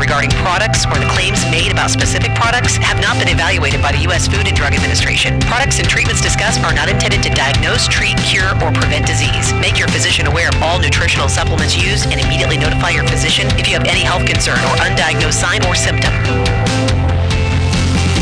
regarding products or the claims made about specific products have not been evaluated by the U.S. Food and Drug Administration. Products and treatments discussed are not intended to diagnose, treat, cure, or prevent disease. Make your physician aware of all nutritional supplements used and immediately notify your physician if you have any health concern or undiagnosed sign or symptom.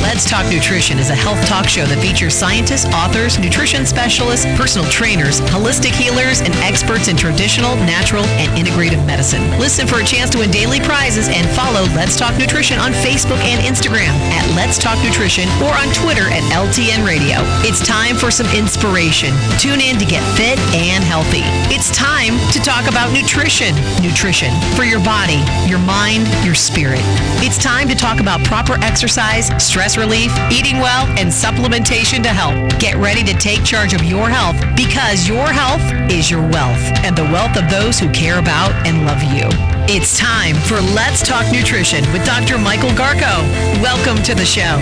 Let's Talk Nutrition is a health talk show that features scientists, authors, nutrition specialists, personal trainers, holistic healers, and experts in traditional, natural, and integrative medicine. Listen for a chance to win daily prizes and follow Let's Talk Nutrition on Facebook and Instagram at Let's Talk Nutrition or on Twitter at LTN Radio. It's time for some inspiration. Tune in to get fit and healthy. It's time to talk about nutrition. Nutrition for your body, your mind, your spirit. It's time to talk about proper exercise, stress relief, eating well, and supplementation to help. Get ready to take charge of your health because your health is your wealth and the wealth of those who care about and love you. It's time for Let's Talk Nutrition with Dr. Michael Garko. Welcome to the show.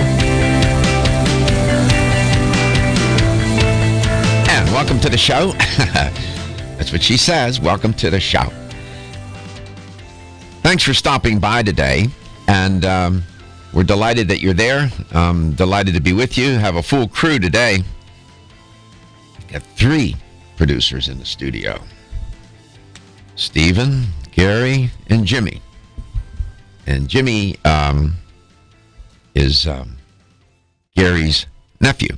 And welcome to the show. That's what she says. Welcome to the show. Thanks for stopping by today. And we're delighted that you're there. Delighted to be with you. Have a full crew today. We've got 3 producers in the studio. Stephen, Gary, and Jimmy. And Jimmy is Gary's nephew.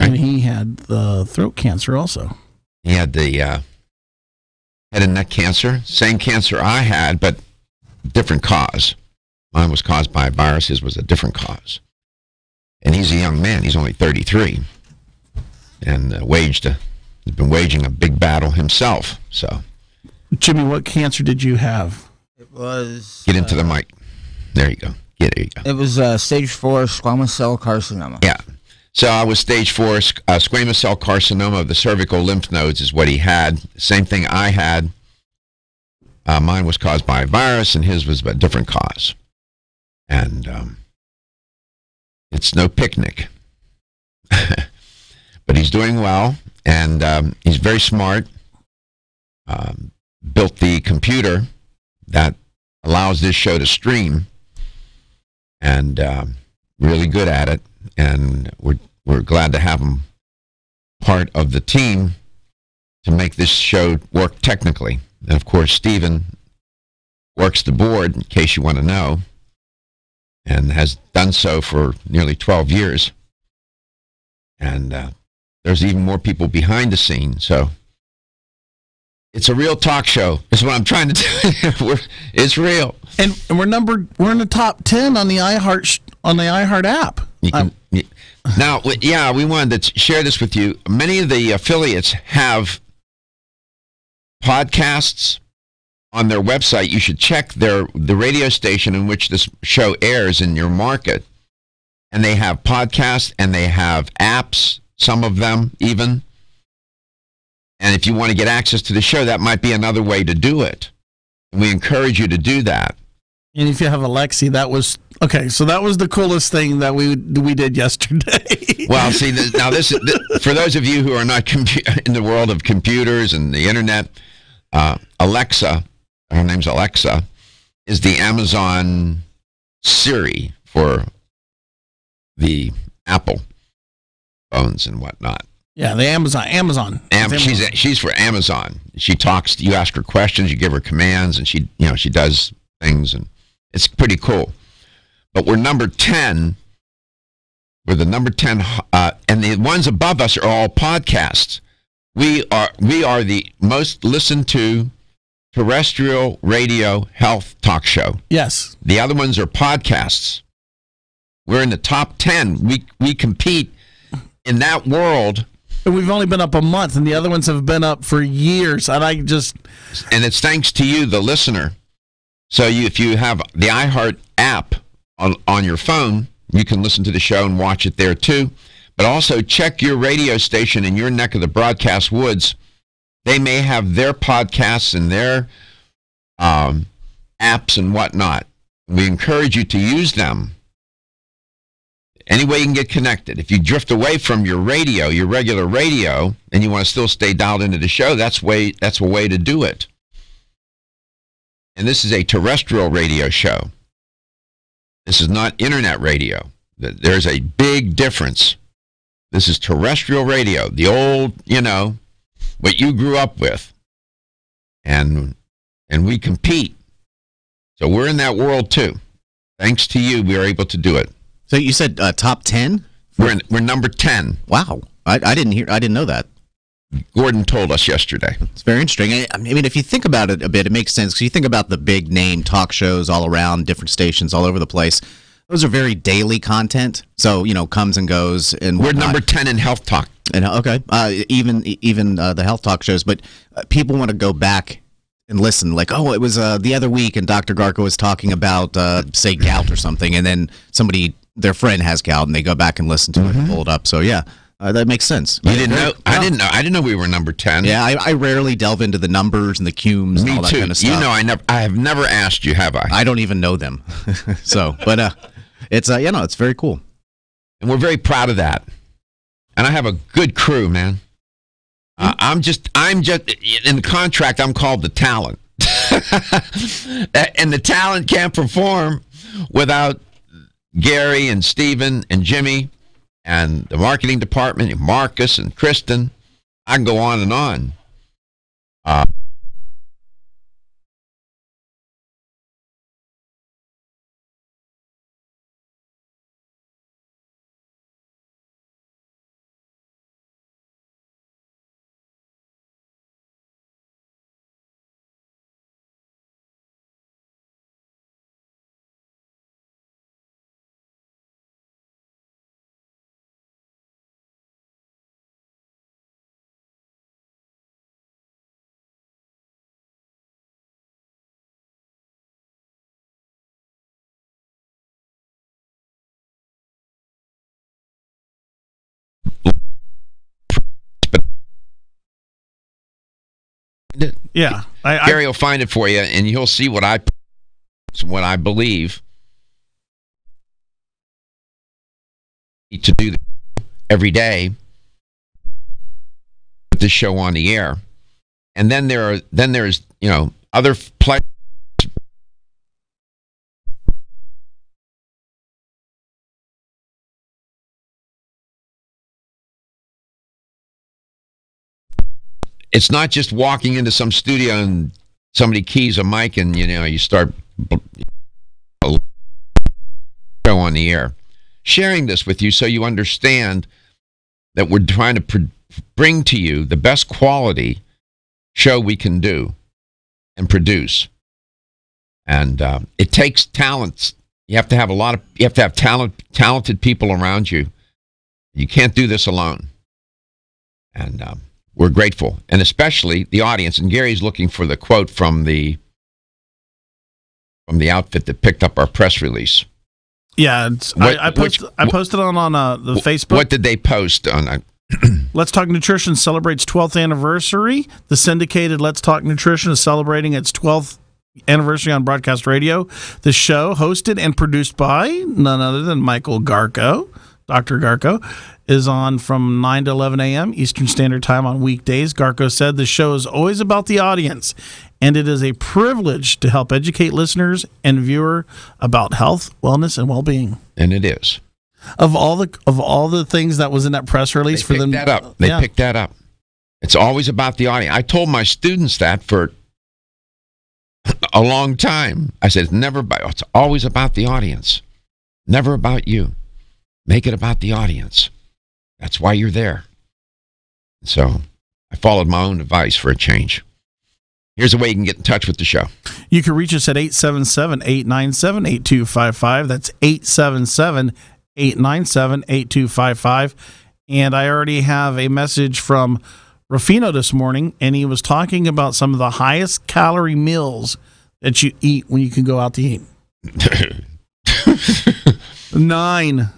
And he had the throat cancer also. He had the head and neck cancer. Same cancer I had, but different cause. Mine was caused by a virus. His was a different cause. And he's a young man. He's only 33. And has been waging a big battle himself. So, Jimmy, what cancer did you have? It was... Get into the mic. There you go. There you go. It was stage 4 squamous cell carcinoma. Yeah. So I was stage 4 squamous cell carcinoma of the cervical lymph nodes is what he had. Same thing I had. Mine was caused by a virus, and his was a different cause. And it's no picnic. But he's doing well, and he's very smart. Built the computer that allows this show to stream, and really good at it. And we're glad to have him part of the team to make this show work technically. And of course, Stephen works the board, in case you want to know, and has done so for nearly 12 years. And there's even more people behind the scenes. So it's a real talk show. Is what I'm trying to do. It's real. And we're in the top 10 on the iHeart app. Now, yeah, we wanted to share this with you. Many of the affiliates have podcasts on their website. You should check the radio station in which this show airs in your market. And they have podcasts and they have apps, some of them even. And if you want to get access to the show, that might be another way to do it. We encourage you to do that. And if you have Alexi, that was the coolest thing that we did yesterday. Well, see, now this for those of you who are not in the world of computers and the internet, Alexa, her name's Alexa, is the Amazon Siri for the Apple phones and whatnot. Yeah, the Amazon. She's for Amazon. She talks. You ask her questions. You give her commands, and she does things, and it's pretty cool. But we're number 10. We're the number 10, and the ones above us are all podcasts. We are the most listened to terrestrial radio health talk show. Yes. The other ones are podcasts. We're in the top 10. We compete in that world. And we've only been up a month, and the other ones have been up for years. And it's thanks to you, the listener. So if you have the iHeart app on your phone, you can listen to the show and watch it there too. But also check your radio station in your neck of the broadcast woods. They may have their podcasts and their apps and whatnot. We encourage you to use them. Any way you can get connected. If you drift away from your radio, your regular radio, and you want to still stay dialed into the show, that's a way to do it. And this is a terrestrial radio show. This is not internet radio. There's a big difference. This is terrestrial radio, the old, what you grew up with. And we compete. So we're in that world too. Thanks to you, we are able to do it. So you said top 10? We're number 10. Wow. I didn't know that. Gordon told us yesterday. It's very interesting. I mean, if you think about it a bit, it makes sense because you think about the big name talk shows all around, different stations all over the place. Those are very daily content. So, comes and goes. And we're number 10 in Health Talk. And okay, even the Health Talk shows. But people want to go back and listen. Like, oh, it was the other week and Dr. Garko was talking about, say, gout or something. And then their friend has gout and they go back and listen to it and pull it up. So, yeah. That makes sense. You didn't know? I didn't know we were number 10. Yeah, I rarely delve into the numbers and the cumes and all that kind of stuff. I have never asked you, have I? I don't even know them. So, but it's it's very cool. And we're very proud of that. And I have a good crew, man. I'm just in the contract. I'm called the talent, and the talent can't perform without Gary and Steven and Jimmy. And the marketing department, and Marcus and Kristen, I can go on and on. Yeah, Gary will find it for you, and you'll see what I believe to do every day. Put this show on the air, and then there's other players. It's not just walking into some studio and somebody keys a mic and you start show on the air. Sharing this with you so you understand that we're trying to bring to you the best quality show we can do and produce. And it takes talents. You have to have talented people around you. You can't do this alone. And we're grateful, and especially the audience. And Gary's looking for the quote from the outfit that picked up our press release. Yeah, I posted on the Facebook. What did they post on? Let's Talk Nutrition celebrates 12th anniversary. The syndicated Let's Talk Nutrition is celebrating its 12th anniversary on broadcast radio. The show, hosted and produced by none other than Michael Garko, Dr. Garko, is on from 9 to 11 a.m. Eastern Standard Time on weekdays. Garko said the show is always about the audience, and it is a privilege to help educate listeners and viewer about health, wellness, and well-being. And it is. Of all the things that was in that press release for them. They picked that up. It's always about the audience. I told my students that for a long time. I said, it's always about the audience. Never about you. Make it about the audience. That's why you're there. So I followed my own advice for a change. Here's a way you can get in touch with the show. You can reach us at 877-897-8255. That's 877-897-8255. And I already have a message from Rufino this morning, and he was talking about some of the highest calorie meals that you eat when you can go out to eat. 9.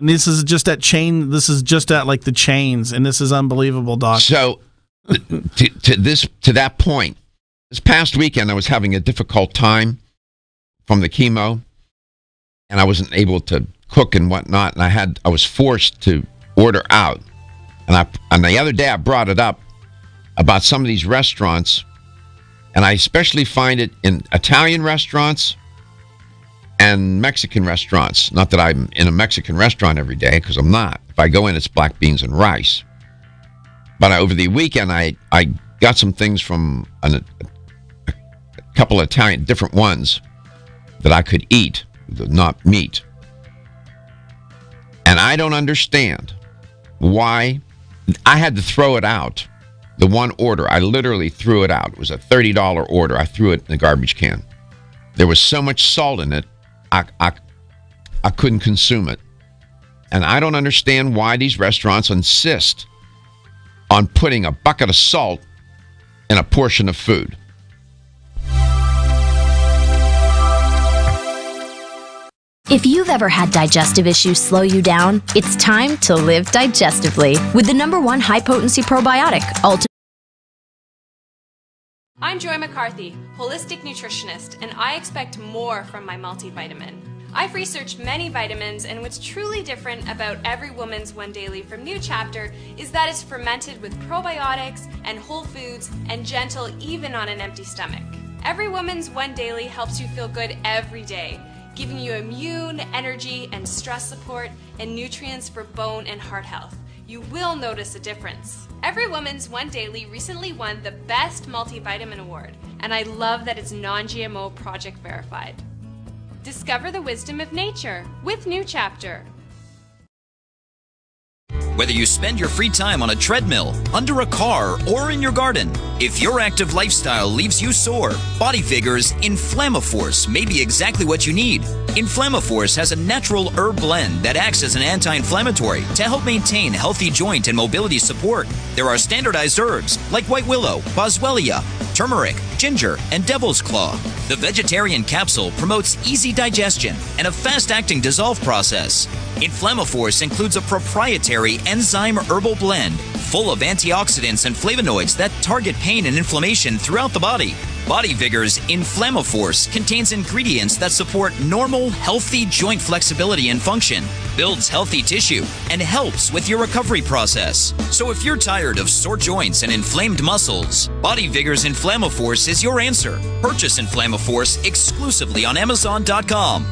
And this is just at chain. This is just at like the chains, and this is unbelievable, Doc. So, to that point, this past weekend I was having a difficult time from the chemo, and I wasn't able to cook and whatnot, and I was forced to order out. And the other day I brought it up about some of these restaurants And I especially find it in Italian restaurants and Mexican restaurants. Not that I'm in a Mexican restaurant every day, because I'm not. If I go in, it's black beans and rice. But over the weekend, I got some things from a couple of Italian, different ones that I could eat, not meat. And I don't understand why I had to throw it out. The one order, I literally threw it out. It was a $30 order. I threw it in the garbage can. There was so much salt in it, I couldn't consume it. And I don't understand why these restaurants insist on putting a bucket of salt in a portion of food. If you've ever had digestive issues slow you down, it's time to live digestively with the #1 high-potency probiotic, I'm Joy McCarthy, holistic nutritionist, and I expect more from my multivitamin. I've researched many vitamins, and what's truly different about Every Woman's One Daily from New Chapter is that it's fermented with probiotics and whole foods and gentle even on an empty stomach. Every Woman's One Daily helps you feel good every day, giving you immune, energy, and stress support, and nutrients for bone and heart health. You will notice a difference. Every Woman's One Daily recently won the Best Multivitamin Award, and I love that it's non-GMO project verified. Discover the wisdom of nature with New Chapter. Whether you spend your free time on a treadmill, under a car, or in your garden, if your active lifestyle leaves you sore, Body Vigor's Inflammaforce may be exactly what you need. Inflammaforce has a natural herb blend that acts as an anti-inflammatory to help maintain healthy joint and mobility support. There are standardized herbs like white willow, boswellia, turmeric, ginger, and devil's claw. The vegetarian capsule promotes easy digestion and a fast-acting dissolve process. Inflammaforce includes a proprietary enzyme herbal blend full of antioxidants and flavonoids that target pain and inflammation throughout the body. Body Vigor's Inflammaforce contains ingredients that support normal, healthy joint flexibility and function, builds healthy tissue, and helps with your recovery process. So if you're tired of sore joints and inflamed muscles, Body Vigor's Inflammaforce is your answer. Purchase Inflammaforce exclusively on Amazon.com.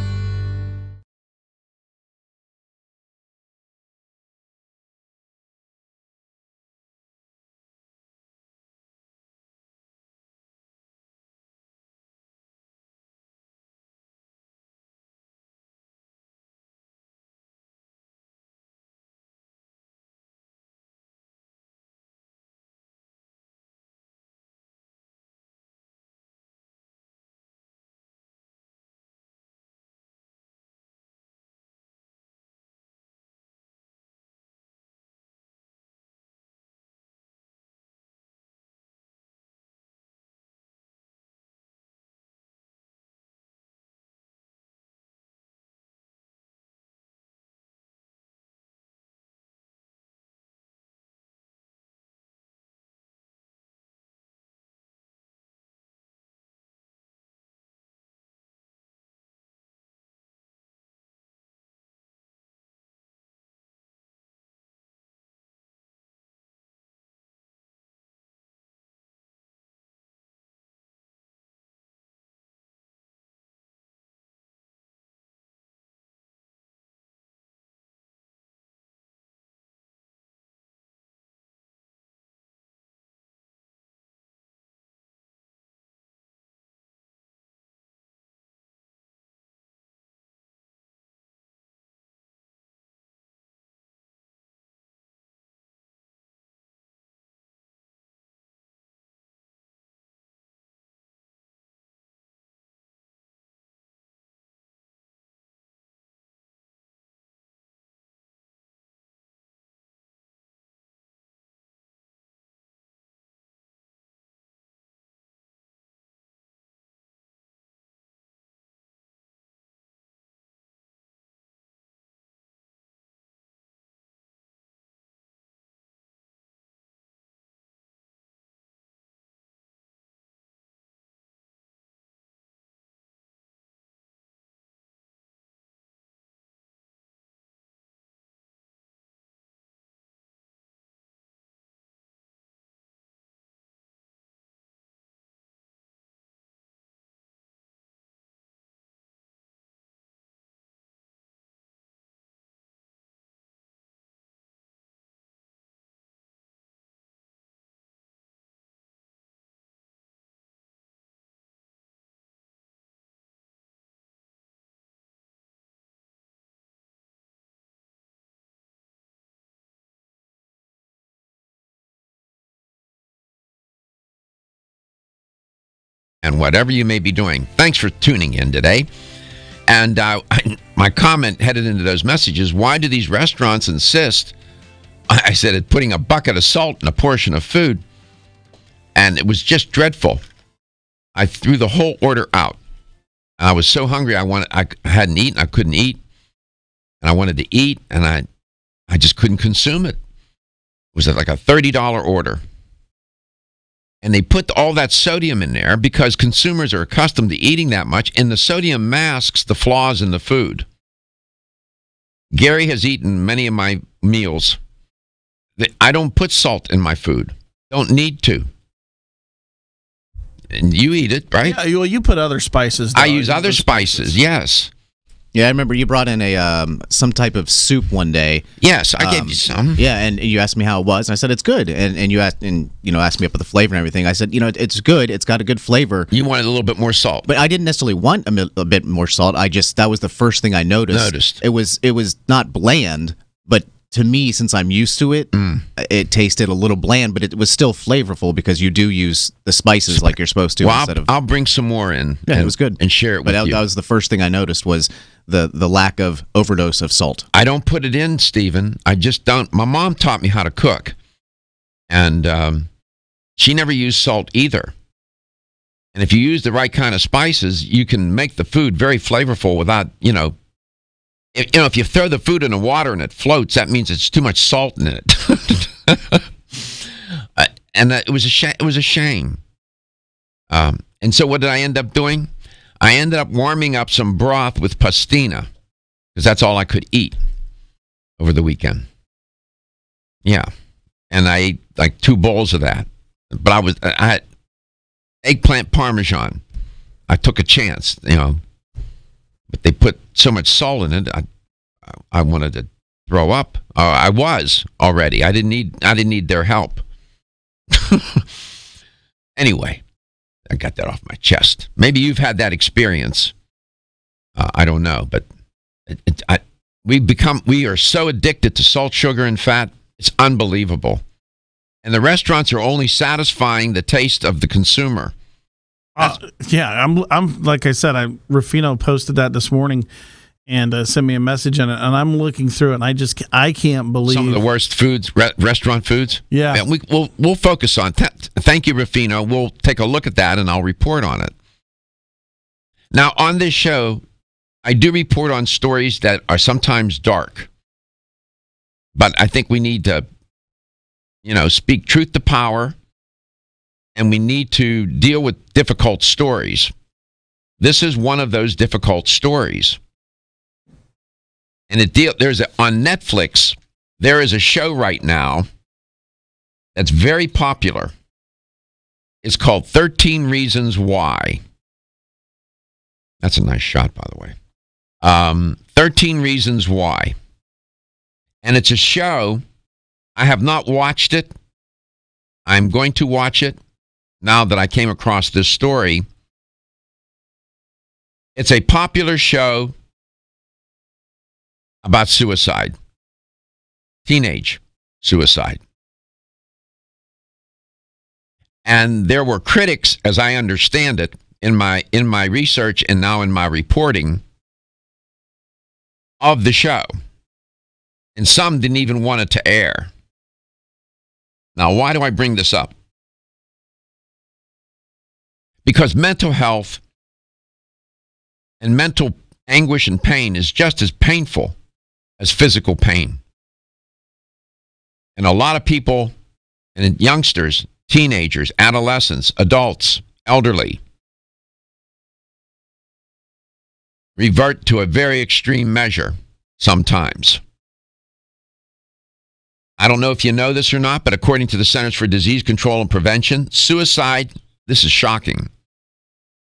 and whatever you may be doing. Thanks for tuning in today. And my comment headed into those messages, why do these restaurants insist, I said, at putting a bucket of salt in a portion of food? And it was just dreadful. I threw the whole order out. I was so hungry, I hadn't eaten, I couldn't eat. And I wanted to eat, and I just couldn't consume it. It was like a $30 order. And they put all that sodium in there because consumers are accustomed to eating that much, and the sodium masks the flaws in the food. Gary has eaten many of my meals. I don't put salt in my food. Don't need to. And you eat it, right? Yeah, well, you put other spices. I use other spices, yes. Yeah, I remember you brought in some type of soup one day. Yes, I gave you some. Yeah, and you asked me how it was, and I said it's good. And you asked me up with the flavor and everything. I said, it's good. It's got a good flavor. You wanted a little bit more salt, but I didn't necessarily want a bit more salt. That was the first thing I noticed. It was not bland, but to me, since I'm used to it, it tasted a little bland, but it was still flavorful because you do use the spices like you're supposed to. Well, I'll bring some more in. Yeah, it was good, and share it with you. That was the first thing I noticed was the lack of overdose of salt. I don't put it in, Stephen. I just don't. My mom taught me how to cook, and she never used salt either. And if you use the right kind of spices, you can make the food very flavorful without, if you throw the food in the water and it floats, that means it's too much salt in it. And it was a shame. And so what did I end up doing? I ended up warming up some broth with pastina because that's all I could eat over the weekend. Yeah. And I ate like 2 bowls of that. But I had eggplant parmesan. I took a chance, but they put so much salt in it. I wanted to throw up. I was already. I didn't need their help. Anyway, I got that off my chest. Maybe you've had that experience. I don't know, but we are so addicted to salt, sugar, and fat. It's unbelievable. And the restaurants are only satisfying the taste of the consumer. I'm like I said, Rufino posted that this morning and sent me a message on it, and I'm looking through it, and I can't believe some of the worst foods, restaurant foods. Yeah, we'll focus on. Thank you, Rufino. We'll take a look at that, and I'll report on it. Now, on this show, I do report on stories that are sometimes dark, but I think we need to, speak truth to power. And we need to deal with difficult stories. This is one of those difficult stories. And on Netflix, there is a show right now that's very popular. It's called 13 Reasons Why. That's a nice shot, by the way. 13 Reasons Why. And it's a show. I have not watched it. I'm going to watch it. Now that I came across this story, it's a popular show about suicide, teenage suicide. And there were critics, as I understand it, in my research and now in my reporting of the show. And some didn't even want it to air. Now, why do I bring this up? Because mental health and mental anguish and pain is just as painful as physical pain. And a lot of people, and youngsters, teenagers, adolescents, adults, elderly, revert to a very extreme measure sometimes. I don't know if you know this or not, but according to the Centers for Disease Control and Prevention, suicide, this is shocking,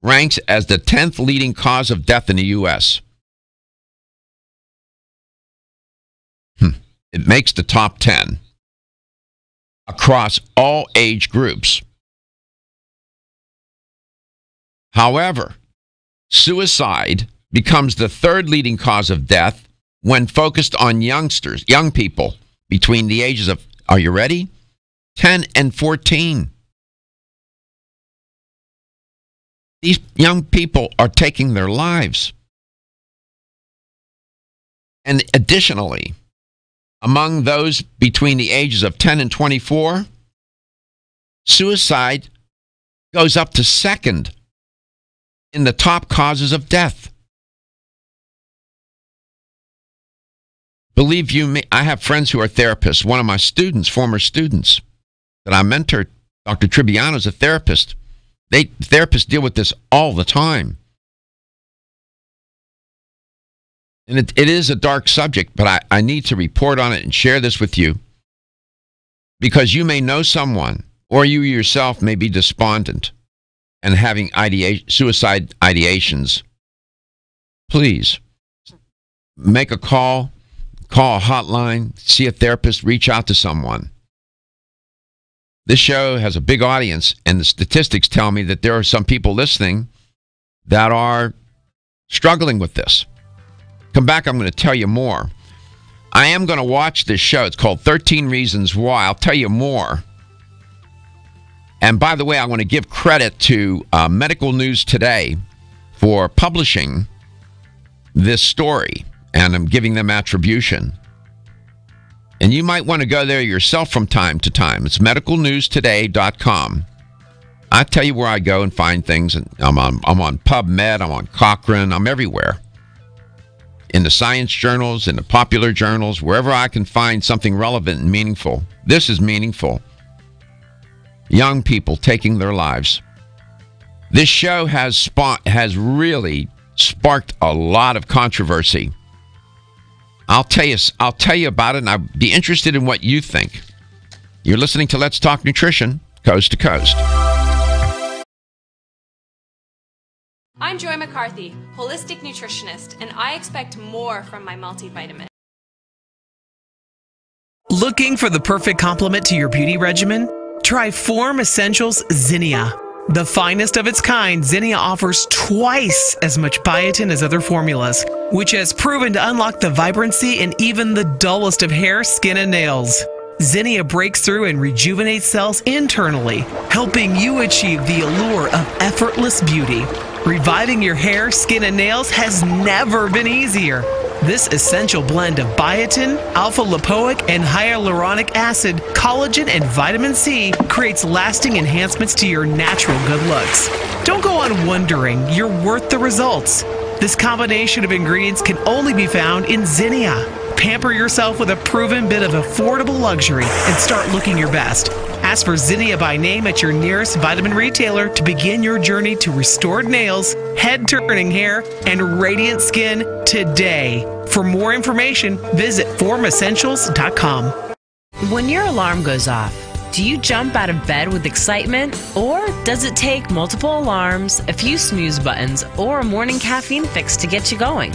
ranks as the 10th leading cause of death in the U.S. It makes the top 10 across all age groups. However, suicide becomes the 3rd leading cause of death when focused on youngsters, young people between the ages of, are you ready? 10 and 14. These young people are taking their lives. And additionally, among those between the ages of 10 and 24, suicide goes up to second in the top causes of death. Believe you me, I have friends who are therapists. One of my students, former students that I mentored, Dr. Tribbiano, is a therapist. Therapists deal with this all the time. And it is a dark subject, but I need to report on it and share this with you because you may know someone or you yourself may be despondent and having suicide ideations. Please make a call a hotline, see a therapist, reach out to someone. This show has a big audience, and the statistics tell me that there are some people listening that are struggling with this. Come back, I'm going to tell you more. I am going to watch this show. It's called 13 Reasons Why. I'll tell you more. And by the way, I want to give credit to Medical News Today for publishing this story, and I'm giving them attribution. And you might want to go there yourself from time to time. It's medicalnewstoday.com. I tell you where I go and find things. I'm on PubMed, I'm on Cochrane, I'm everywhere. In the science journals, in the popular journals, wherever I can find something relevant and meaningful. This is meaningful. Young people taking their lives. This show has really sparked a lot of controversy. I'll tell you about it, and I'd be interested in what you think. You're listening to Let's Talk Nutrition, Coast to Coast. I'm Joy McCarthy, holistic nutritionist, and I expect more from my multivitamin. Looking for the perfect complement to your beauty regimen? Try Form Essentials Zinnia. The finest of its kind, Zinnia offers twice as much biotin as other formulas, which has proven to unlock the vibrancy in even the dullest of hair, skin, and nails. Zinnia breaks through and rejuvenates cells internally, helping you achieve the allure of effortless beauty. Reviving your hair, skin, and nails has never been easier. This essential blend of biotin, alpha-lipoic, and hyaluronic acid, collagen, and vitamin C creates lasting enhancements to your natural good looks. Don't go on wondering. You're worth the results. This combination of ingredients can only be found in Zinnia. Pamper yourself with a proven bit of affordable luxury and start looking your best. Ask for Zinnia by name at your nearest vitamin retailer to begin your journey to restored nails, head-turning hair, and radiant skin today. For more information, visit formessentials.com. When your alarm goes off, do you jump out of bed with excitement? Or does it take multiple alarms, a few snooze buttons, or a morning caffeine fix to get you going?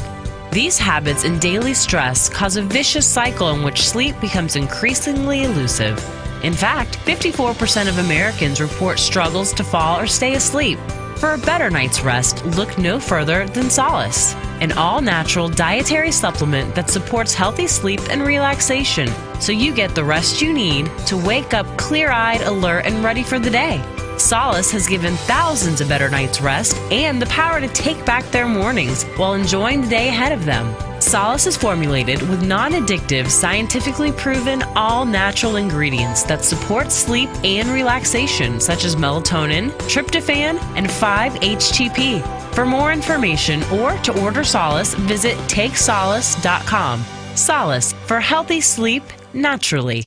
These habits and daily stress cause a vicious cycle in which sleep becomes increasingly elusive. In fact, 54% of Americans report struggles to fall or stay asleep. For a better night's rest, look no further than Solace, an all-natural dietary supplement that supports healthy sleep and relaxation, so you get the rest you need to wake up clear-eyed, alert, and ready for the day. Solace has given thousands a better night's rest and the power to take back their mornings while enjoying the day ahead of them. Solace is formulated with non-addictive, scientifically proven, all-natural ingredients that support sleep and relaxation, such as melatonin, tryptophan, and 5-HTP. For more information or to order Solace, visit takesolace.com. Solace, for healthy sleep naturally.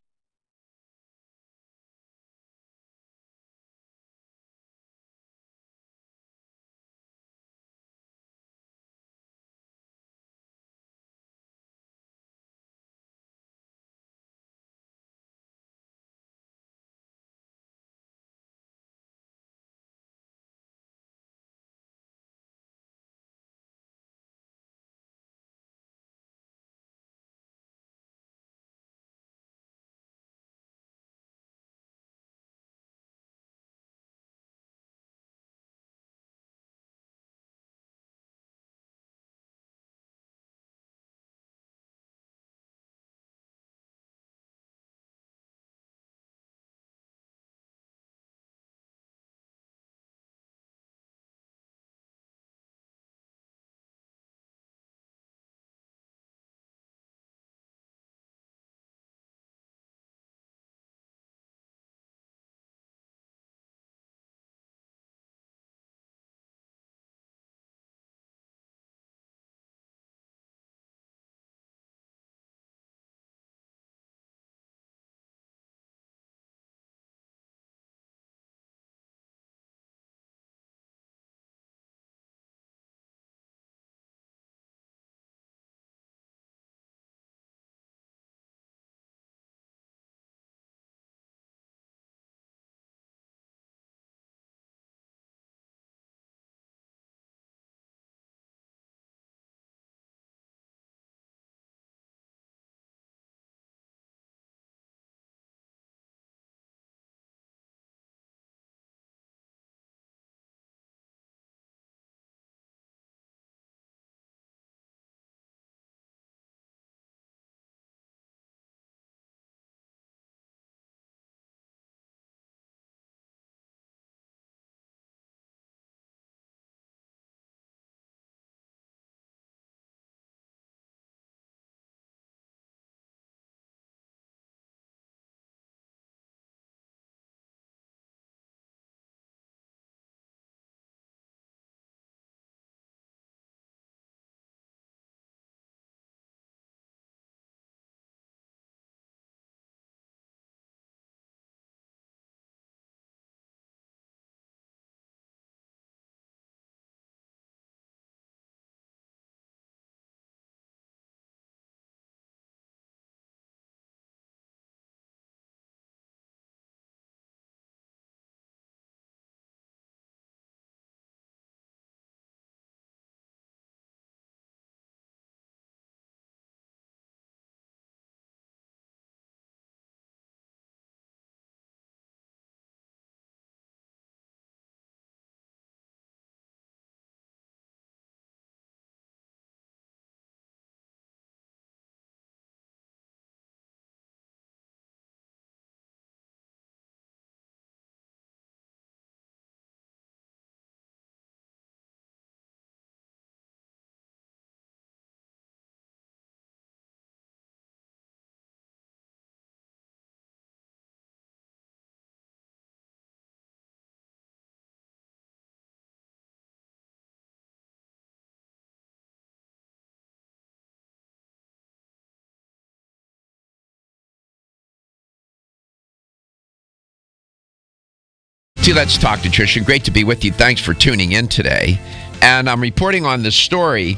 to Let's Talk Nutrition. Great to be with you. Thanks for tuning in today. And I'm reporting on this story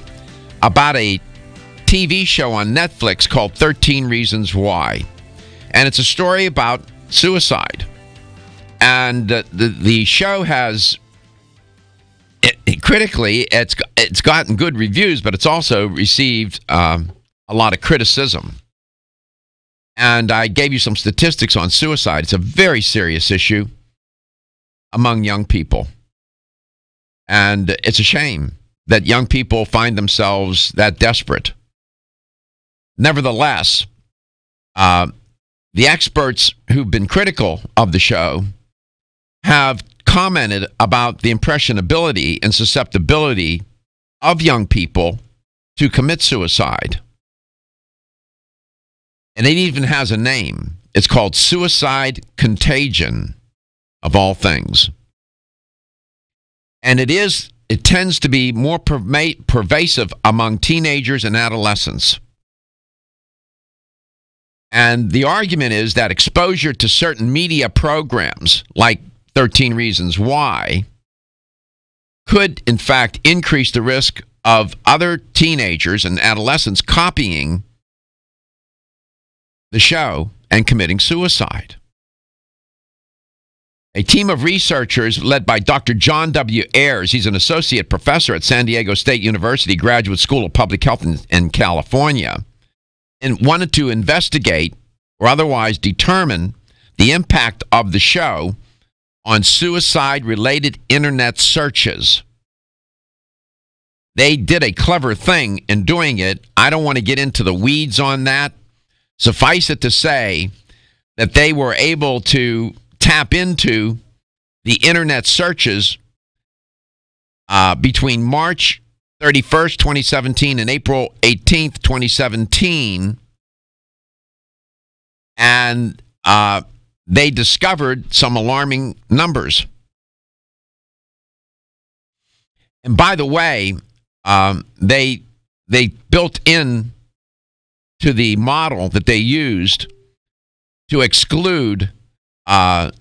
about a TV show on Netflix called 13 Reasons Why. And it's a story about suicide. And the show has, critically, it's gotten good reviews, but it's also received a lot of criticism. And I gave you some statistics on suicide. It's a very serious issue among young people. And it's a shame that young people find themselves that desperate. Nevertheless, the experts who've been critical of the show have commented about the impressionability and susceptibility of young people to commit suicide. And it even has a name. It's called suicide contagion, of all things. And it tends to be more pervasive among teenagers and adolescents. And the argument is that exposure to certain media programs, like 13 Reasons Why, could, in fact, increase the risk of other teenagers and adolescents copying the show and committing suicide. A team of researchers led by Dr. John W. Ayers, he's an associate professor at San Diego State University Graduate School of Public Health in California, and wanted to investigate or otherwise determine the impact of the show on suicide-related internet searches. They did a clever thing in doing it. I don't want to get into the weeds on that. Suffice it to say that they were able to tap into the internet searches between March 31st, 2017 and April 18th, 2017. And they discovered some alarming numbers. And by the way, they built in to the model that they used to exclude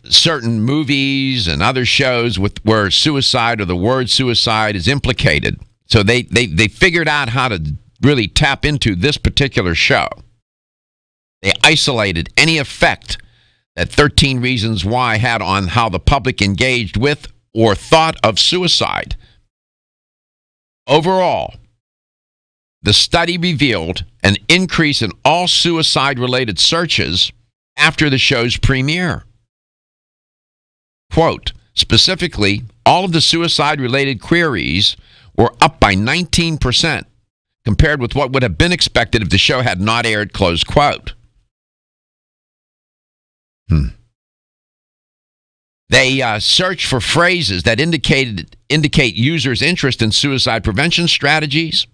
certain movies and other shows where suicide or the word suicide is implicated. So they figured out how to really tap into this particular show. They isolated any effect that 13 Reasons Why had on how the public engaged with or thought of suicide. Overall, the study revealed an increase in all suicide-related searches after the show's premiere. Quote, specifically, all of the suicide-related queries were up by 19% compared with what would have been expected if the show had not aired, close quote. They searched for phrases that indicate users' interest in suicide prevention strategies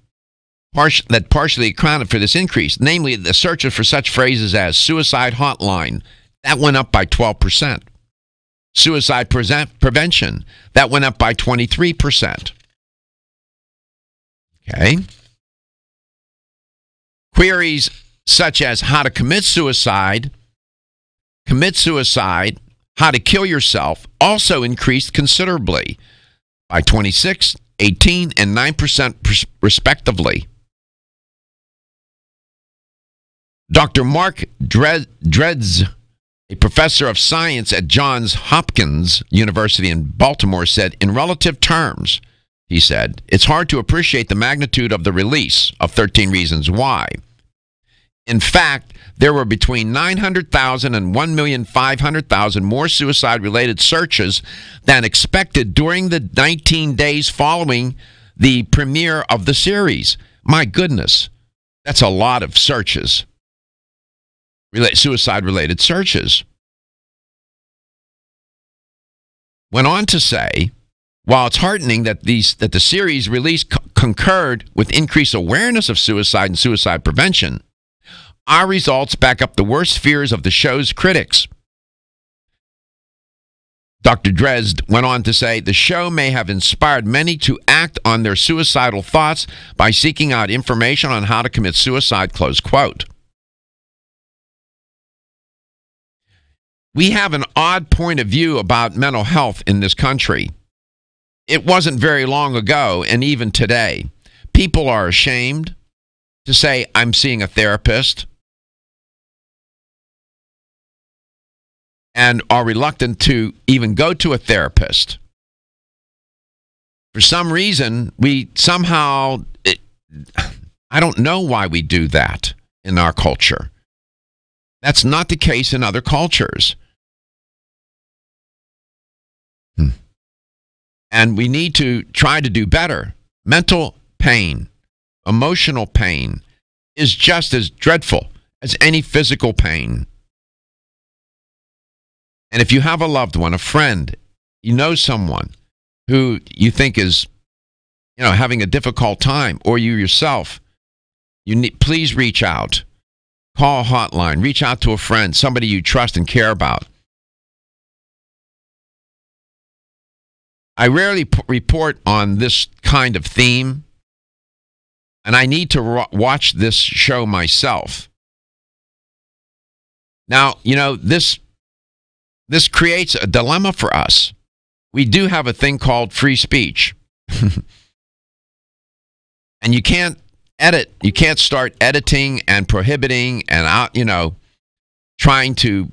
that partially accounted for this increase. Namely, the searches for such phrases as suicide hotline, that went up by 12%. Suicide prevention, that went up by 23%. Okay. Queries such as how to commit suicide, how to kill yourself, also increased considerably by 26, 18, and 9% respectively. Dr. Mark Dredz, a professor of science at Johns Hopkins University in Baltimore, said, in relative terms, he said, it's hard to appreciate the magnitude of the release of 13 Reasons Why. In fact, there were between 900,000 and 1,500,000 more suicide-related searches than expected during the 19 days following the premiere of the series. My goodness, that's a lot of searches, suicide-related searches. Went on to say, while it's heartening that the series release concurred with increased awareness of suicide and suicide prevention, our results back up the worst fears of the show's critics. Dr. Dresd went on to say, the show may have inspired many to act on their suicidal thoughts by seeking out information on how to commit suicide, close quote. We have an odd point of view about mental health in this country. It wasn't very long ago, and even today, people are ashamed to say, I'm seeing a therapist, and are reluctant to even go to a therapist. For some reason, I don't know why we do that in our culture. That's not the case in other cultures. And we need to try to do better. Mental pain, emotional pain is just as dreadful as any physical pain. And if you have a loved one, a friend, you know someone who you think is, having a difficult time, or you yourself, please reach out. Call a hotline. Reach out to a friend, somebody you trust and care about. I rarely report on this kind of theme, and I need to watch this show myself. Now, this creates a dilemma for us. We do have a thing called free speech. And you can't edit. You can't start editing and prohibiting and trying to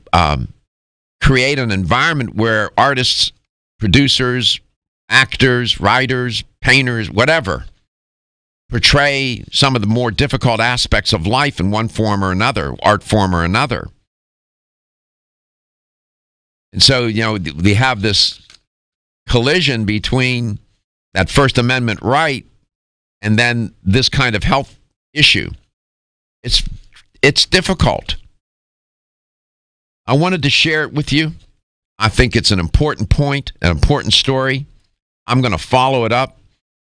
create an environment where artists, producers, actors, writers, painters, whatever, portray some of the more difficult aspects of life in one form or another, art form or another. And so, we have this collision between that First Amendment right and then this kind of health issue. It's difficult. I wanted to share it with you. I think it's an important point, an important story. I'm going to follow it up.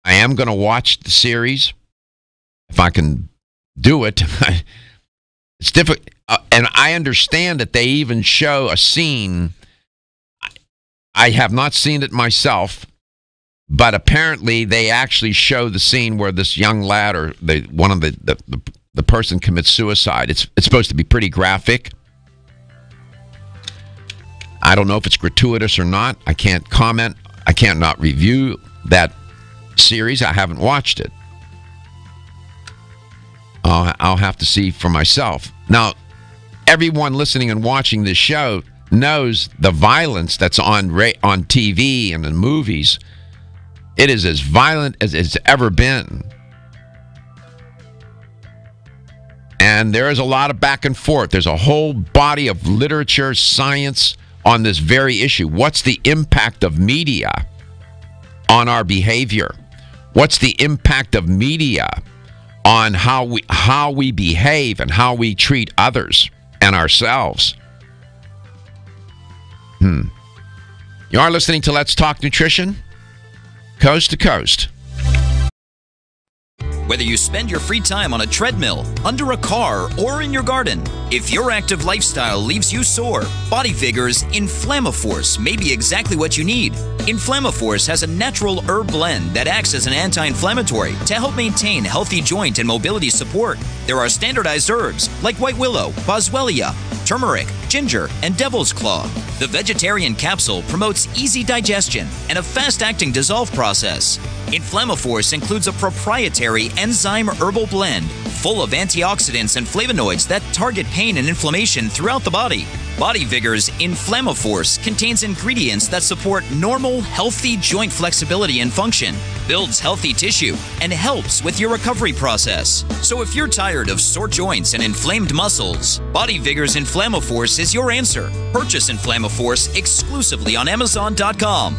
I am going to watch the series if I can do it. It's difficult. And I understand that they even show a scene. I have not seen it myself, but apparently they actually show the scene where this young lad or the person commits suicide. It's supposed to be pretty graphic. I don't know if it's gratuitous or not. I can't comment. I can't not review that series. I haven't watched it. I'll have to see for myself. Now, everyone listening and watching this show knows the violence that's on TV and in movies. It is as violent as it's ever been. And there is a lot of back and forth. There's a whole body of literature, science on this very issue. What's the impact of media on our behavior? What's the impact of media on how we behave and how we treat others and ourselves? You are listening to Let's Talk Nutrition, coast to coast. Whether you spend your free time on a treadmill, under a car, or in your garden, if your active lifestyle leaves you sore, Body Vigor's Inflammaforce may be exactly what you need. Inflammaforce has a natural herb blend that acts as an anti-inflammatory to help maintain healthy joint and mobility support. There are standardized herbs like white willow, boswellia, turmeric, ginger, and devil's claw. The vegetarian capsule promotes easy digestion and a fast-acting dissolve process. Inflammaforce includes a proprietary enzyme herbal blend full of antioxidants and flavonoids that target pain and inflammation throughout the body. Body Vigor's Inflammaforce contains ingredients that support normal, healthy joint flexibility and function, builds healthy tissue, and helps with your recovery process. So if you're tired of sore joints and inflamed muscles, Body Vigor's Inflammaforce is your answer. Purchase Inflammaforce exclusively on Amazon.com.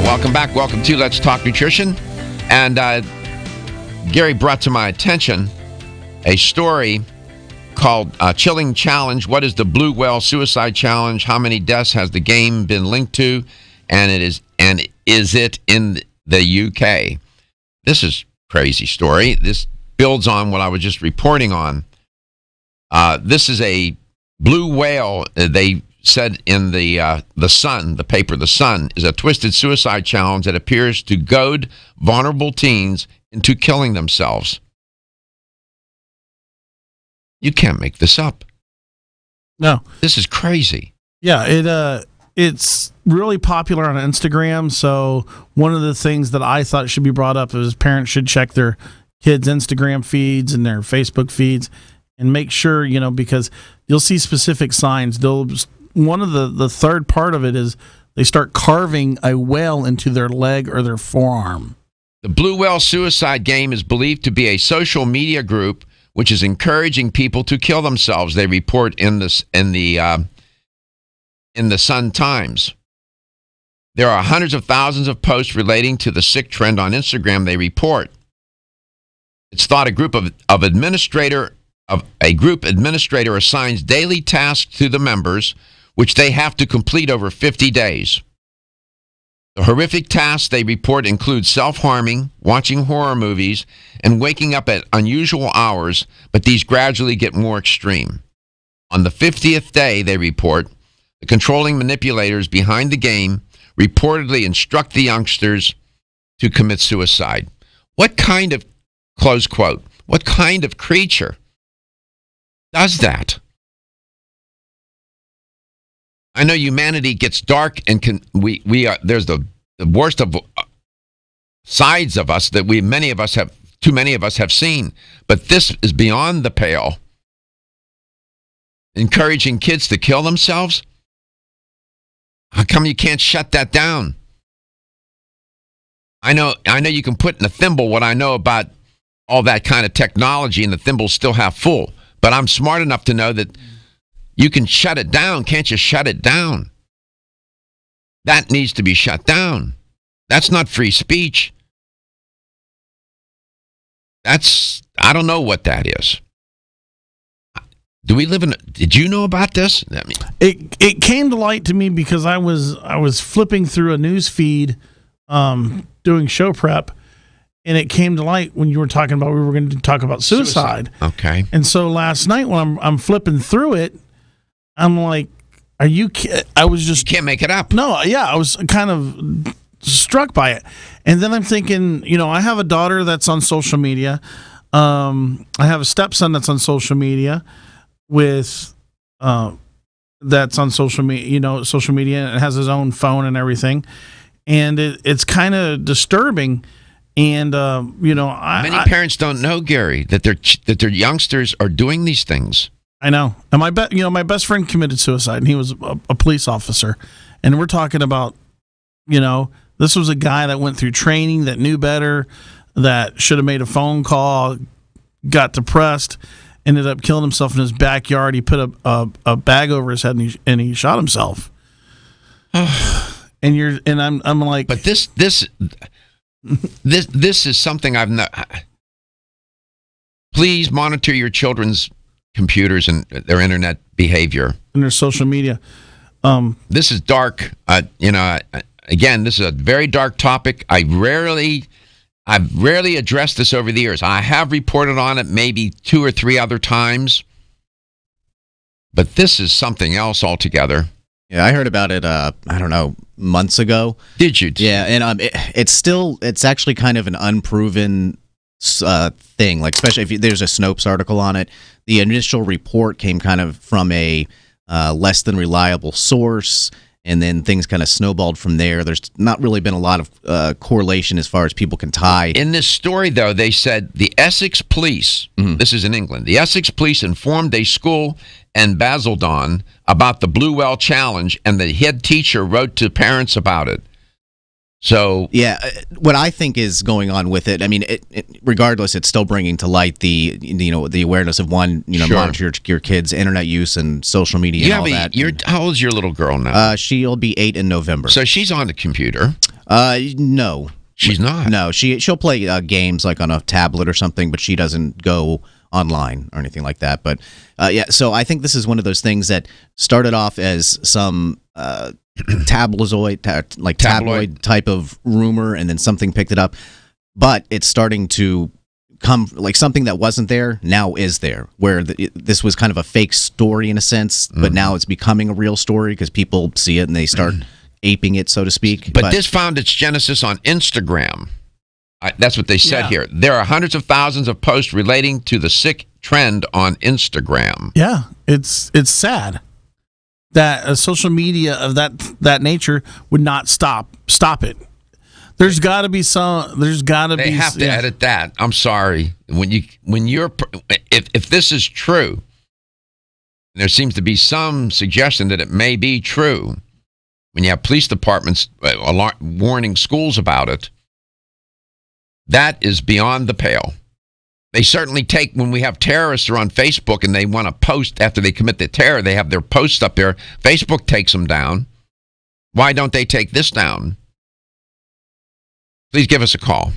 Welcome back. Welcome to Let's Talk Nutrition. And Gary brought to my attention a story called Chilling Challenge. What is the Blue Whale Suicide Challenge? How many deaths has the game been linked to? And is it in the UK? This is a crazy story. This builds on what I was just reporting on. This is a blue whale. They said in the Sun, the paper The Sun, is a twisted suicide challenge that appears to goad vulnerable teens into killing themselves. You can't make this up. No. This is crazy. Yeah, it's really popular on Instagram, so one of the things that I thought should be brought up is parents should check their kids' Instagram feeds and their Facebook feeds and make sure, because you'll see specific signs. One of the third part of it is they start carving a whale into their leg or their forearm. The Blue Whale Suicide Game is believed to be a social media group which is encouraging people to kill themselves. They report in the Sun Times. There are hundreds of thousands of posts relating to the sick trend on Instagram. They report it's thought a group administrator assigns daily tasks to the members, which they have to complete over 50 days. The horrific tasks they report include self-harming, watching horror movies, and waking up at unusual hours, but these gradually get more extreme. On the 50th day, they report, the controlling manipulators behind the game reportedly instruct the youngsters to commit suicide. What kind of, close quote, what kind of creature does that? I know humanity gets dark and there's the worst of sides of us that too many of us have seen, but this is beyond the pale. Encouraging kids to kill themselves? How come you can't shut that down? I know you can put in a thimble what I know about all that kind of technology, and the thimbles still half full, but I'm smart enough to know that you can shut it down. Can't you shut it down? That needs to be shut down. That's not free speech. I don't know what that is. Do we live in? Did you know about this? It came to light to me because I was flipping through a news feed, doing show prep, and it came to light when you were talking about we were going to talk about suicide. Okay. And so last night when I'm flipping through it, I'm like, "Are you?" I was just you can't make it up. No, yeah, I was kind of struck by it, and then I'm thinking, I have a daughter that's on social media. I have a stepson that's on social media that's on social media, social media, and has his own phone and everything, and it's kind of disturbing. And many parents don't know, Gary, that their youngsters are doing these things. I know, and my best friend committed suicide, and he was a police officer, and we're talking about, this was a guy that went through training, that knew better, that should have made a phone call, got depressed, ended up killing himself in his backyard. He put a bag over his head and he shot himself. and I'm like, but this is something I've not. Please monitor your children's computers and their internet behavior and their social media. This is dark. Again, this is a very dark topic. I've rarely addressed this over the years. I have reported on it maybe 2 or 3 other times, but this is something else altogether. Yeah, I heard about it, months ago. Did you? Yeah, and it's actually kind of an unproven thing. Like, especially if there's a Snopes article on it. The initial report came kind of from a less than reliable source, and then things kind of snowballed from there. There's not really been a lot of correlation as far as people can tie. In this story, though, they said the Essex police, this is in England, the Essex police informed a school in Basildon about the Blue Whale Challenge, and the head teacher wrote to parents about it. So yeah, what I think is going on with it, I mean, regardless, it's still bringing to light the awareness of monitor your kids' internet use and social media and all that. How old is your little girl now? She'll be 8 in November. So she's on the computer. No. She's not. No, she'll play games like on a tablet or something, but she doesn't go online or anything like that. But yeah, so I think this is one of those things that started off as some tabloid type of rumor, and then something picked it up. But it's starting to come like something that wasn't there now is there, where this was kind of a fake story in a sense, but now it's becoming a real story because people see it and they start aping it, so to speak. But this found its genesis on Instagram. That's what they said here. There are hundreds of thousands of posts relating to the sick trend on Instagram. Yeah, it's sad that a social media of that nature would not stop it. There's got to be some. There's got to be. They have to edit that. I'm sorry. If this is true, there seems to be some suggestion that it may be true. When you have police departments warning schools about it, that is beyond the pale. They certainly take, when we have terrorists who are on Facebook and they want to post after they commit the terror, they have their posts up there. Facebook takes them down. Why don't they take this down? Please give us a call.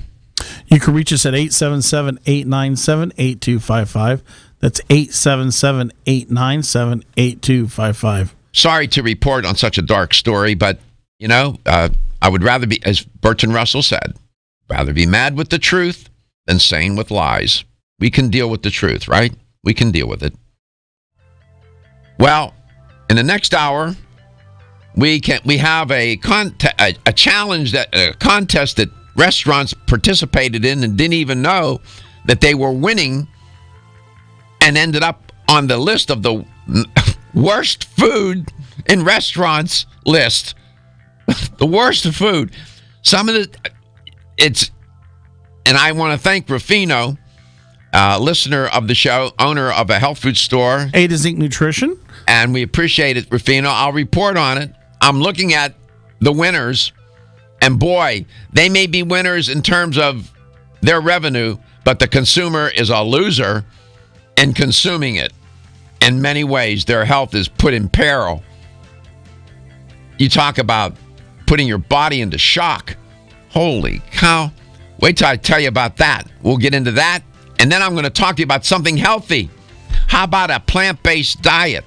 You can reach us at 877-897-8255. That's 877-897-8255. Sorry to report on such a dark story, but, I would rather be, as Bertrand Russell said, rather be mad with the truth than sane with lies. We can deal with the truth, right? We can deal with it. Well, in the next hour, we have a challenge, a contest that restaurants participated in and didn't even know that they were winning, and ended up on the list of the worst food in restaurants list. The worst food. Some of and I want to thank Rufino, listener of the show, owner of a health food store, A to Zinc Nutrition, and we appreciate it, Rufino. I'll report on it. I'm looking at the winners, and boy, they may be winners in terms of their revenue, but the consumer is a loser in consuming it. In many ways, their health is put in peril. You talk about putting your body into shock. Holy cow. Wait till I tell you about that. We'll get into that. And then I'm going to talk to you about something healthy. How about a plant-based diet?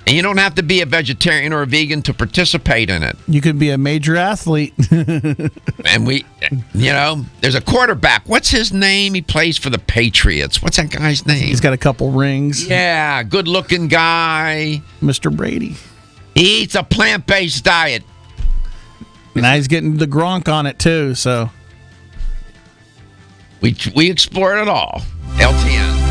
And you don't have to be a vegetarian or a vegan to participate in it. You could be a major athlete. And there's a quarterback. What's his name? He plays for the Patriots. What's that guy's name? He's got a couple rings. Yeah, good-looking guy. Mr. Brady. He eats a plant-based diet. Now he's getting the Gronk on it, too, so. We explored it all. LTN.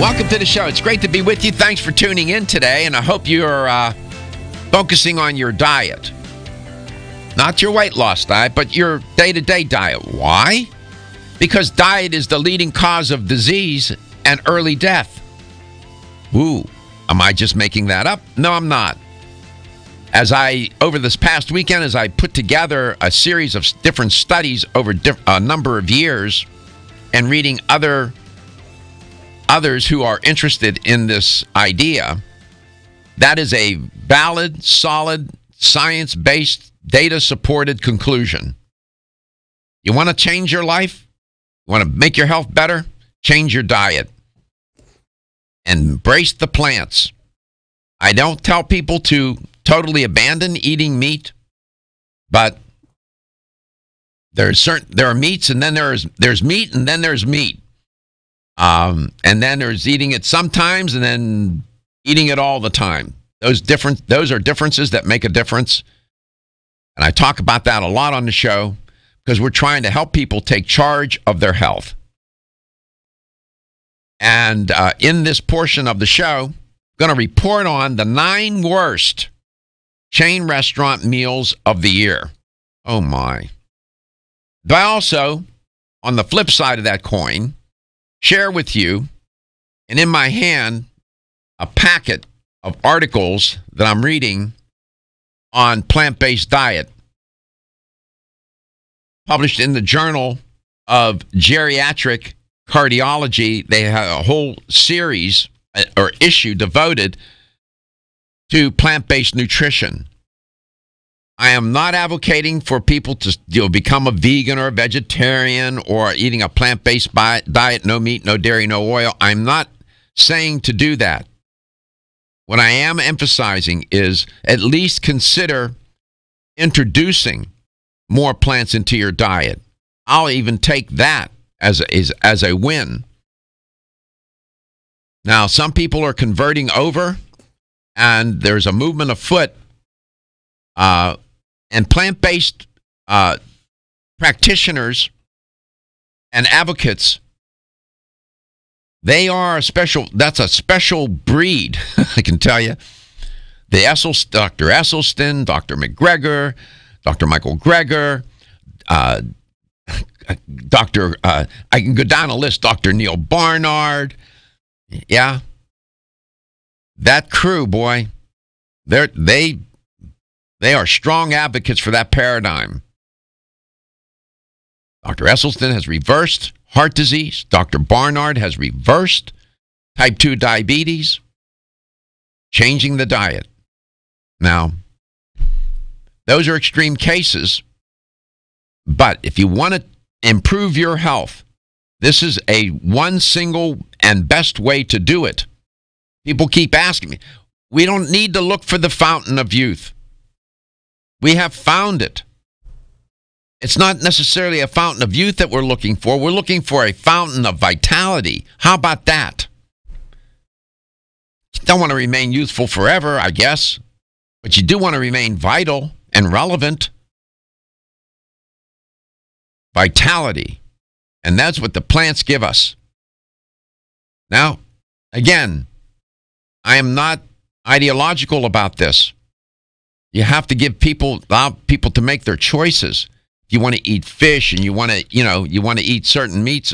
Welcome to the show. It's great to be with you. Thanks for tuning in today, and I hope you're focusing on your diet. Not your weight loss diet, but your day-to-day diet. Why? Because diet is the leading cause of disease and early death. Ooh, am I just making that up? No, I'm not. Over this past weekend, as I put together a series of different studies over a number of years and reading others who are interested in this idea, that is a valid, solid, science-based, data-supported conclusion. You want to change your life? You want to make your health better? Change your diet. Embrace the plants. I don't tell people to totally abandon eating meat, but there are meats, and then there's meat, and then there's meat. And then there's eating it sometimes and then eating it all the time. Those are differences that make a difference. And I talk about that a lot on the show because we're trying to help people take charge of their health. And in this portion of the show, I'm going to report on the 9 worst chain restaurant meals of the year. Oh, my. But I also, on the flip side of that coin, share with you, and in my hand, a packet of articles that I'm reading on plant-based diet, published in the Journal of Geriatric Cardiology. They have a whole series or issue devoted to plant-based nutrition. I am not advocating for people to become a vegan or a vegetarian or eating a plant-based diet, no meat, no dairy, no oil. I'm not saying to do that. What I am emphasizing is at least consider introducing more plants into your diet. I'll even take that as a win. Now, some people are converting over, and there's a movement afoot. And plant-based practitioners and advocates, that's a special breed, I can tell you. Dr. Esselstyn, Dr. McGregor, Dr. Michael Greger, I can go down a list, Dr. Neil Barnard. Yeah. That crew, boy, they are strong advocates for that paradigm. Dr. Esselstyn has reversed heart disease. Dr. Barnard has reversed type 2 diabetes, changing the diet. Now, those are extreme cases, but if you want to improve your health, this is one single and best way to do it. People keep asking me, we don't need to look for the fountain of youth. We have found it. It's not necessarily a fountain of youth that we're looking for. We're looking for a fountain of vitality. How about that? You don't want to remain youthful forever, I guess, but you do want to remain vital and relevant. Vitality. And that's what the plants give us. Now, again, I am not ideological about this. You have to allow people to make their choices. If you want to eat fish and you want to eat certain meats,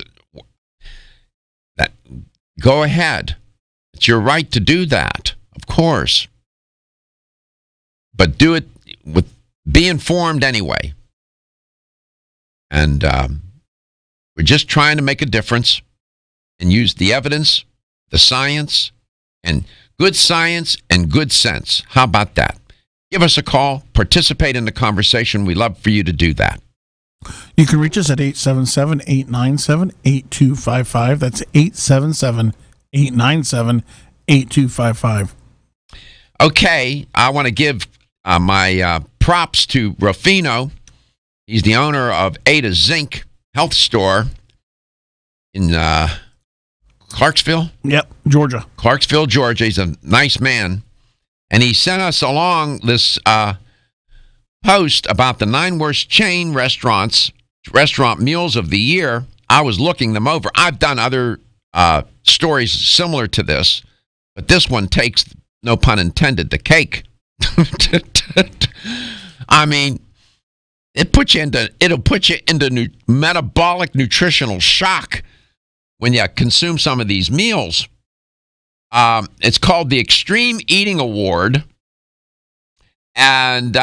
go ahead. It's your right to do that, of course. But do it be informed anyway. And we're just trying to make a difference and use the evidence, the science, and good sense. How about that? Give us a call. Participate in the conversation. We'd love for you to do that. You can reach us at 877-897-8255. That's 877-897-8255. Okay, I want to give my props to Rufino. He's the owner of Ada Zinc Health Store in Clarksville? Yep, Georgia. Clarksville, Georgia. He's a nice man. And he sent us along this post about the 9 worst chain restaurant meals of the year. I was looking them over. I've done other stories similar to this, but this one takes, no pun intended, the cake. I mean, it'll put you into metabolic nutritional shock when you consume some of these meals. It's called the Extreme Eating Award. And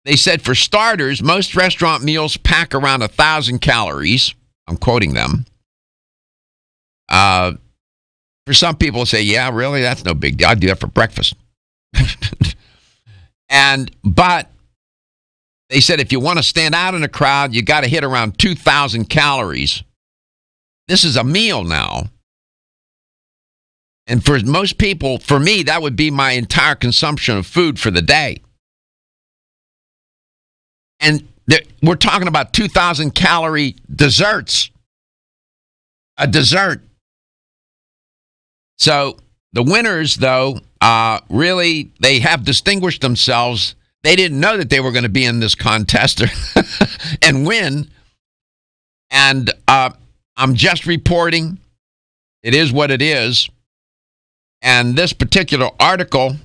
they said, for starters, most restaurant meals pack around 1,000 calories. I'm quoting them. For some people say, yeah, really? That's no big deal. I do that for breakfast. But they said if you want to stand out in a crowd, you got to hit around 2,000 calories. This is a meal now. And for most people, for me, that would be my entire consumption of food for the day. And we're talking about 2,000 calorie desserts. A dessert. So the winners, though, really, they have distinguished themselves. They didn't know that they were going to be in this contest and win. And I'm just reporting. It is what it is. And this particular article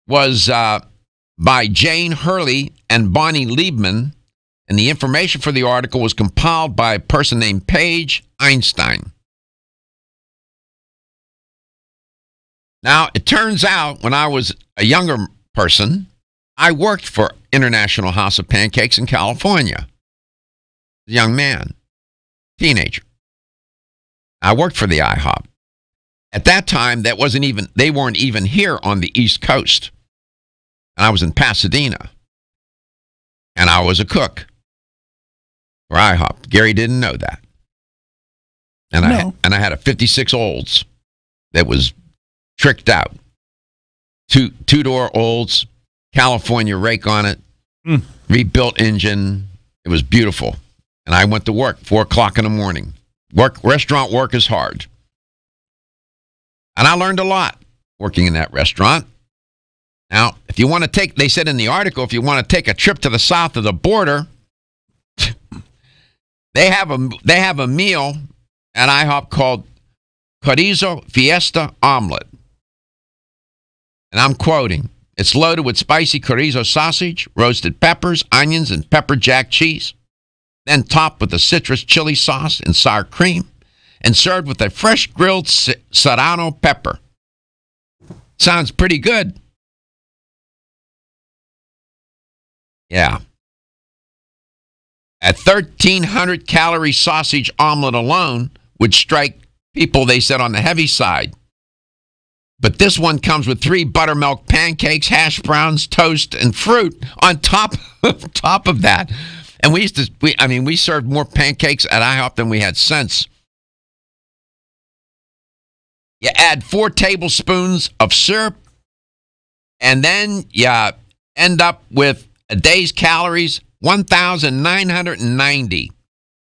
was by Jane Hurley and Bonnie Liebman. And the information for the article was compiled by a person named Paige Einstein. Now, it turns out when I was a younger person, I worked for International House of Pancakes in California. A young man, teenager. I worked for the IHOP. At that time, they weren't even here on the East Coast. And I was in Pasadena. And I was a cook for IHOP. Gary didn't know that. And I had a 56 Olds that was tricked out. Two-door Olds, California rake on it, rebuilt engine. It was beautiful. And I went to work 4 o'clock in the morning. Restaurant work is hard. And I learned a lot working in that restaurant. Now, if you want to take, they said in the article, if you want to take a trip to the south of the border, they have a meal at IHOP called Chorizo Fiesta Omelet. And I'm quoting, it's loaded with spicy chorizo sausage, roasted peppers, onions, and pepper jack cheese, then topped with a citrus chili sauce and sour cream, and served with a fresh grilled serrano pepper. Sounds pretty good. Yeah. A 1,300 calorie sausage omelet alone would strike people, they said, on the heavy side. But this one comes with 3 buttermilk pancakes, hash browns, toast, and fruit on top of that. And we served more pancakes at IHOP than we had sense. You add 4 tablespoons of syrup, and then you end up with a day's calories, 1,990.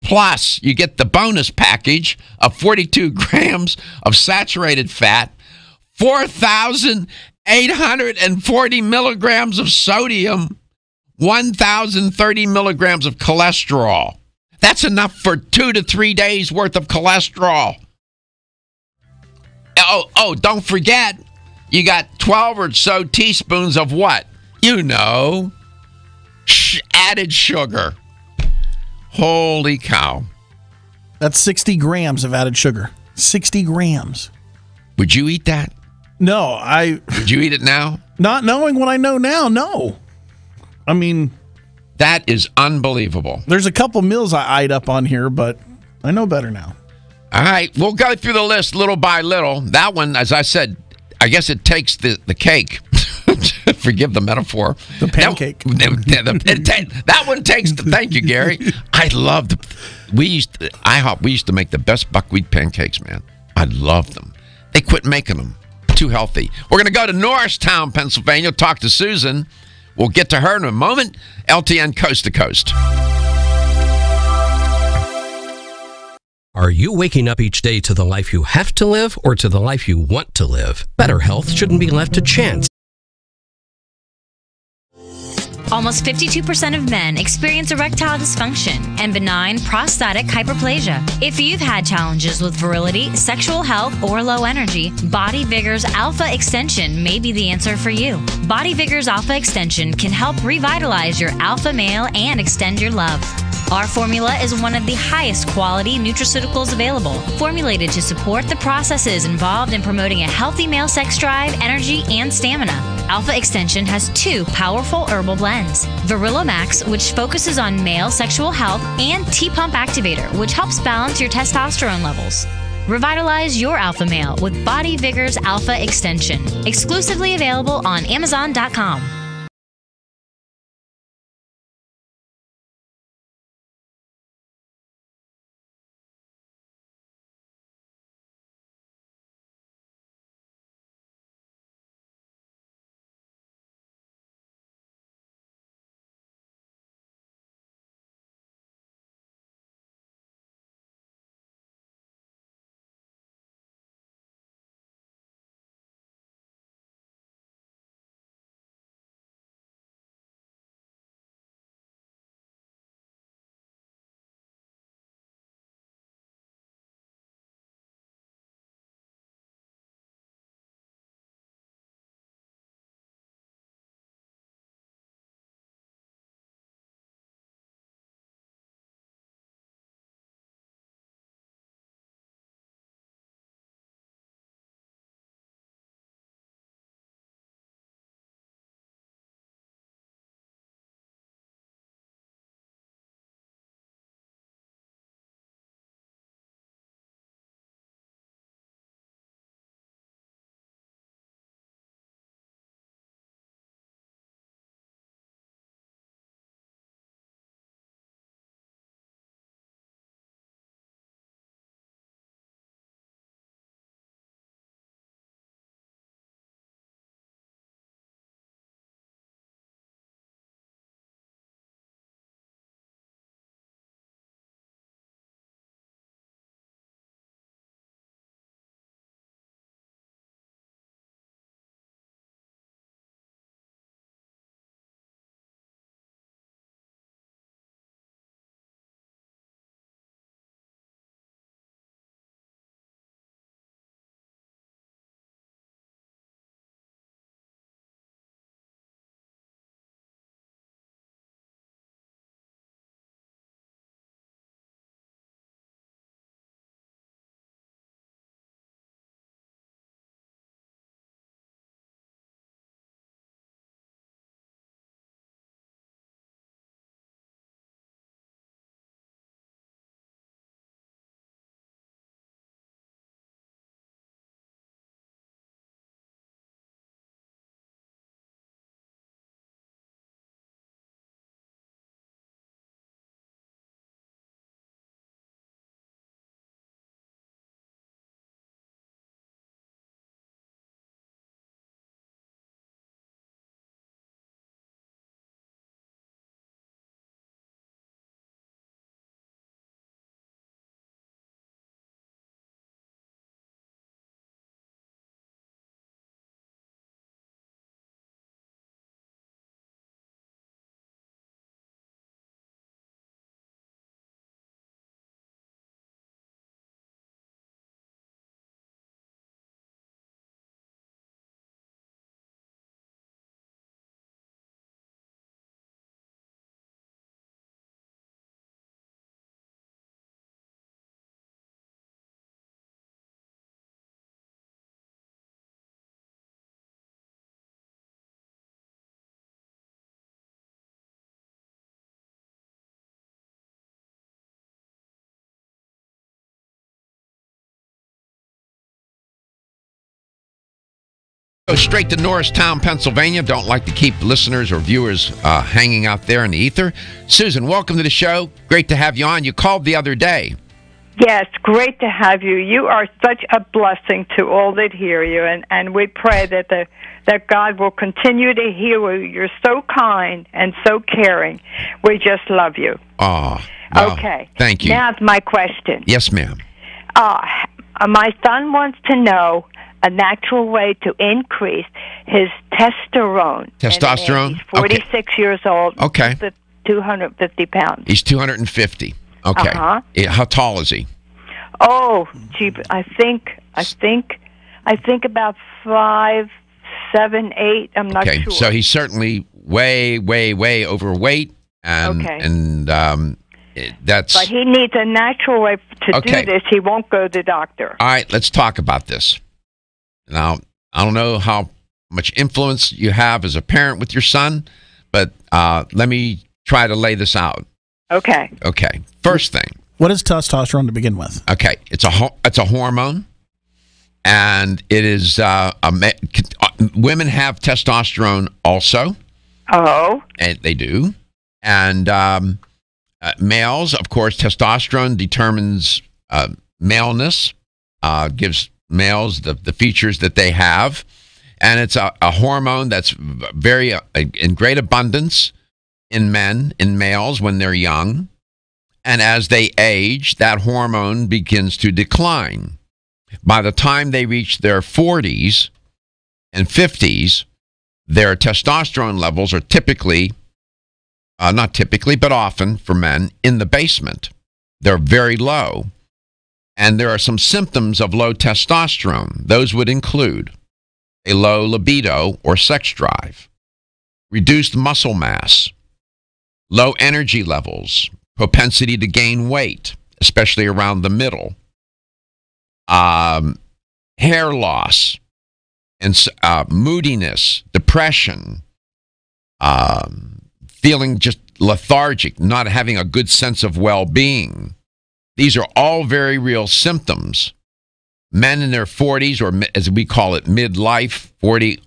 Plus, you get the bonus package of 42 grams of saturated fat, 4,840 milligrams of sodium, 1,030 milligrams of cholesterol. That's enough for 2 to 3 days worth of cholesterol. Oh, don't forget, you got 12 or so teaspoons of what? You know, added sugar. Holy cow. That's 60 grams of added sugar. 60 grams. Would you eat that? No, Would you eat it now? Not knowing what I know now, no. I mean, that is unbelievable. There's a couple meals I eyed up on here, but I know better now. All right, we'll go through the list little by little. That one, as I said, I guess it takes the cake. Forgive the metaphor. The pancake. That one takes the, thank you, Gary. I loved, IHOP, we used to make the best buckwheat pancakes, man. I loved them. They quit making them. Too healthy. We're going to go to Norristown, Pennsylvania, talk to Susan. We'll get to her in a moment. LTN Coast to Coast. Are you waking up each day to the life you have to live or to the life you want to live? Better health shouldn't be left to chance. Almost 52% of men experience erectile dysfunction and benign prostatic hyperplasia. If you've had challenges with virility, sexual health, or low energy, Body Vigor's Alpha Extension may be the answer for you. Body Vigor's Alpha Extension can help revitalize your alpha male and extend your love. Our formula is one of the highest quality nutraceuticals available, formulated to support the processes involved in promoting a healthy male sex drive, energy, and stamina. Alpha Extension has 2 powerful herbal blends: Virilla Max, which focuses on male sexual health, and T-Pump Activator, which helps balance your testosterone levels. Revitalize your alpha male with Body Vigor's Alpha Extension. Exclusively available on Amazon.com. Go straight to Norristown, Pennsylvania. Don't like to keep listeners or viewers hanging out there in the ether. Susan, welcome to the show. Great to have you on. You called the other day. Yes, great to have you. You are such a blessing to all that hear you, and we pray that God will continue to heal you. You're so kind and so caring. We just love you. Oh, well, okay. Thank you. Now's my question. Yes, ma'am. My son wants to know a natural way to increase his testosterone. Testosterone? And he's 46 years old. Okay. 250 pounds. He's 250. Okay. Uh-huh. How tall is he? Oh, gee, I think about 5'7", 8". I'm not Okay, sure. so he's certainly way, way, way overweight, and that's. But he needs a natural way to Okay. do this. He won't go to the doctor. All right, let's talk about this. Now, I don't know how much influence you have as a parent with your son, but let me try to lay this out. Okay. Okay, first thing. What is testosterone to begin with? Okay, it's a hormone, and it is women have testosterone also. Oh. And they do, and males, of course, testosterone determines maleness, gives males the features that they have, and it's a hormone that's very in great abundance in males when they're young. And as they age, that hormone begins to decline. By the time they reach their 40s and 50s, their testosterone levels are typically, not typically, but often for men, in the basement. They're very low. And there are some symptoms of low testosterone. Those would include a low libido or sex drive, reduced muscle mass, low energy levels, propensity to gain weight, especially around the middle, hair loss, and moodiness, depression, feeling just lethargic, not having a good sense of well-being. These are all very real symptoms. Men in their 40s, or as we call it, midlife, 40,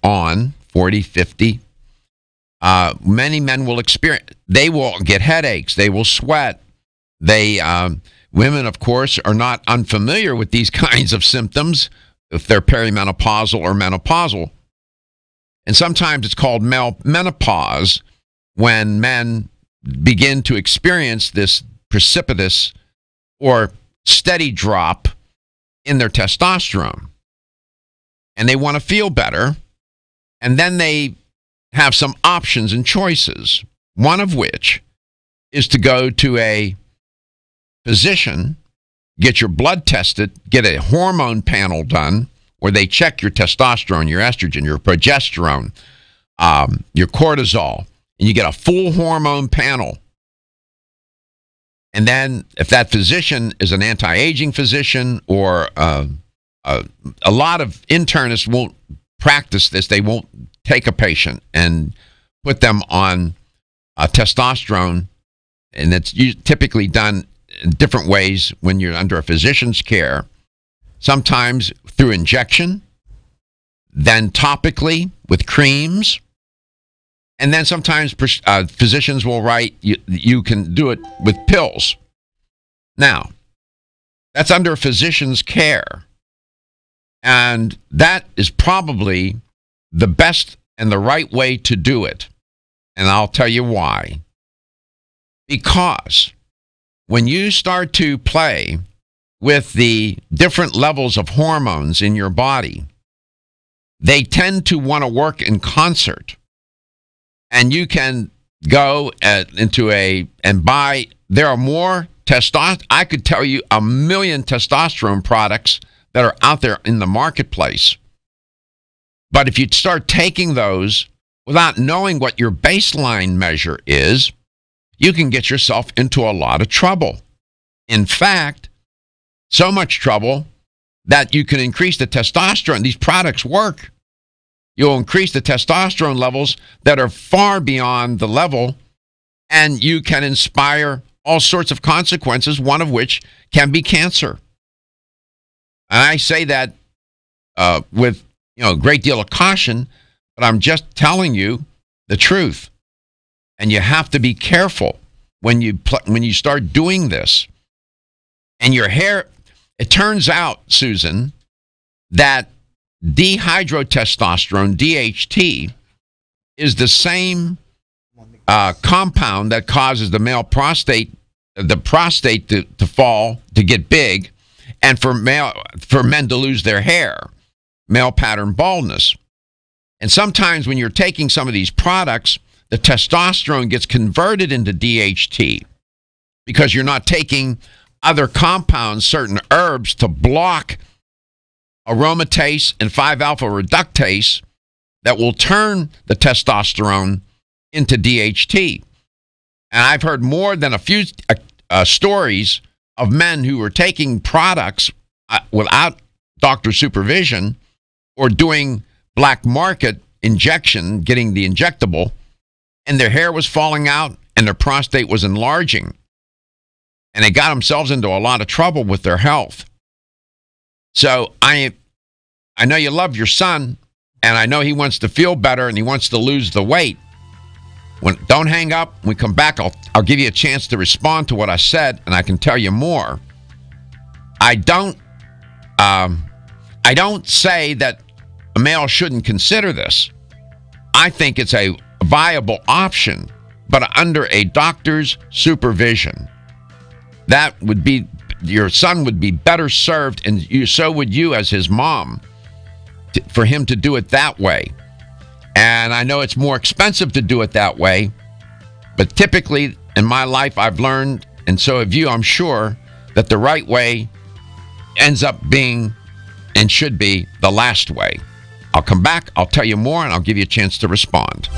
50, many men will experience, they will get headaches, they will sweat. Women, of course, are not unfamiliar with these kinds of symptoms if they're perimenopausal or menopausal. And sometimes it's called menopause when men begin to experience this precipitous or steady drop in their testosterone. And they want to feel better. And then they have some options and choices, one of which is to go to a physician, get your blood tested, get a hormone panel done where they check your testosterone, your estrogen, your progesterone, your cortisol, and you get a full hormone panel. And then if that physician is an anti-aging physician, or a lot of internists won't practice this, they won't take a patient and put them on testosterone, and it's typically done in different ways when you're under a physician's care, sometimes through injection, then topically with creams, and then sometimes physicians will write, you can do it with pills. Now, that's under a physician's care, and that is probably the best and the right way to do it. And I'll tell you why. Because when you start to play with the different levels of hormones in your body, they tend to want to work in concert. And you can go and buy, there are more testosterone. I could tell you 1 million testosterone products that are out there in the marketplace. But if you start taking those without knowing what your baseline measure is, you can get yourself into a lot of trouble. In fact, so much trouble that you can increase the testosterone. These products work. You'll increase the testosterone levels that are far beyond the level, and you can inspire all sorts of consequences, one of which can be cancer. And I say that with a great deal of caution, but I'm just telling you the truth. And you have to be careful when you start doing this. And your hair, it turns out, Susan, that dihydrotestosterone, DHT, is the same compound that causes the male prostate, to fall, to get big, and for men to lose their hair. male pattern baldness. And sometimes when you're taking some of these products, the testosterone gets converted into DHT because you're not taking other compounds, certain herbs, to block aromatase and 5-alpha reductase that will turn the testosterone into DHT. And I've heard more than a few stories of men who were taking products without doctor supervision or doing black market injection, getting the injectable, and their hair was falling out and their prostate was enlarging. And they got themselves into a lot of trouble with their health. So I know you love your son, and I know he wants to feel better and he wants to lose the weight. Don't hang up. When we come back, I'll give you a chance to respond to what I said, and I can tell you more. I don't say that a male shouldn't consider this. I think it's a viable option, but under a doctor's supervision. That would be, your son would be better served, and so would you as his mom, for him to do it that way. And I know it's more expensive to do it that way, but typically in my life I've learned, and so have you, I'm sure, that the right way ends up being and should be the last way. I'll come back, I'll tell you more, and I'll give you a chance to respond.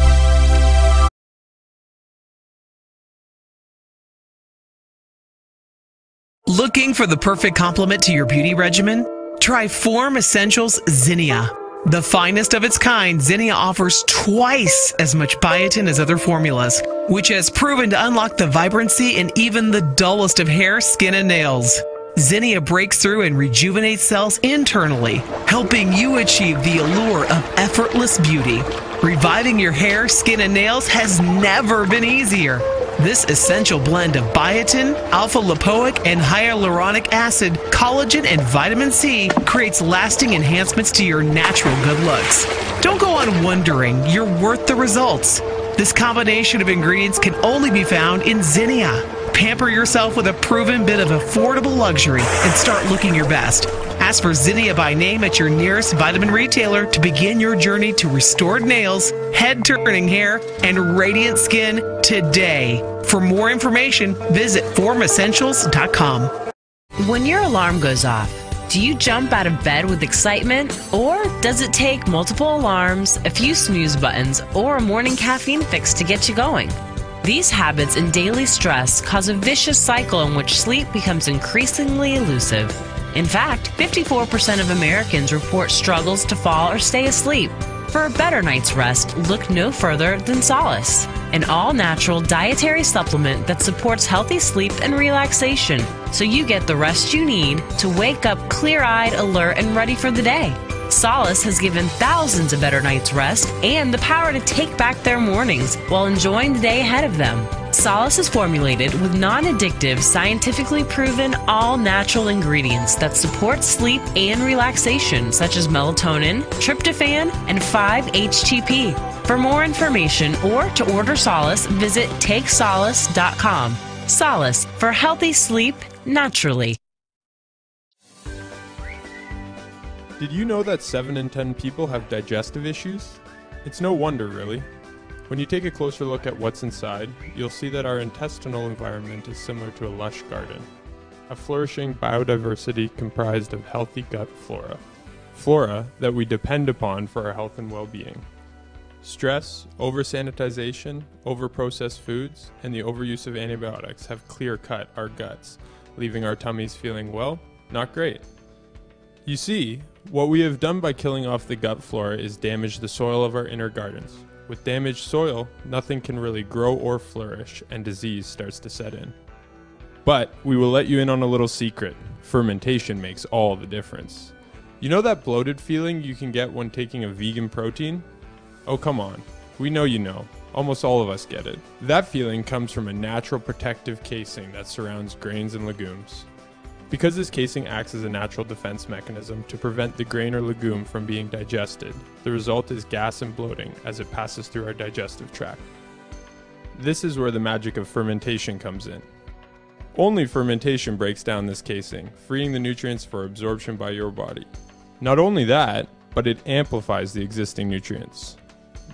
Looking for the perfect complement to your beauty regimen? Try Form Essentials Zinnia. The finest of its kind, Zinnia offers twice as much biotin as other formulas, which has proven to unlock the vibrancy in even the dullest of hair, skin, and nails. Zinnia breaks through and rejuvenates cells internally, helping you achieve the allure of effortless beauty. Reviving your hair, skin, and nails has never been easier. This essential blend of biotin, alpha-lipoic, and hyaluronic acid, collagen, and vitamin C creates lasting enhancements to your natural good looks. Don't go on wondering, you're worth the results. This combination of ingredients can only be found in Zinnia. Pamper yourself with a proven bit of affordable luxury and start looking your best. Ask for Zinnia by name at your nearest vitamin retailer to begin your journey to restored nails, head-turning hair, and radiant skin today. For more information, visit formessentials.com. When your alarm goes off, do you jump out of bed with excitement? Or does it take multiple alarms, a few snooze buttons, or a morning caffeine fix to get you going? These habits and daily stress cause a vicious cycle in which sleep becomes increasingly elusive. In fact, 54% of Americans report struggles to fall or stay asleep. For a better night's rest, look no further than Solace, an all-natural dietary supplement that supports healthy sleep and relaxation, so you get the rest you need to wake up clear-eyed, alert, and ready for the day. Solace has given thousands a better night's rest and the power to take back their mornings while enjoying the day ahead of them. Solace is formulated with non-addictive, scientifically proven, all-natural ingredients that support sleep and relaxation, such as melatonin, tryptophan, and 5-HTP. For more information or to order Solace, visit takesolace.com. Solace for healthy sleep naturally. Did you know that 7 in 10 people have digestive issues? It's no wonder, really. When you take a closer look at what's inside, you'll see that our intestinal environment is similar to a lush garden, a flourishing biodiversity comprised of healthy gut flora. Flora that we depend upon for our health and well-being. Stress, over-sanitization, over-processed foods, and the overuse of antibiotics have clear-cut our guts, leaving our tummies feeling, well, not great. You see, what we have done by killing off the gut flora is damage the soil of our inner gardens. With damaged soil, nothing can really grow or flourish, and disease starts to set in. But we will let you in on a little secret. Fermentation makes all the difference. You know that bloated feeling you can get when taking a vegan protein? Oh, come on. We know you know. Almost all of us get it. That feeling comes from a natural protective casing that surrounds grains and legumes. Because this casing acts as a natural defense mechanism to prevent the grain or legume from being digested, the result is gas and bloating as it passes through our digestive tract. This is where the magic of fermentation comes in. Only fermentation breaks down this casing, freeing the nutrients for absorption by your body. Not only that, but it amplifies the existing nutrients.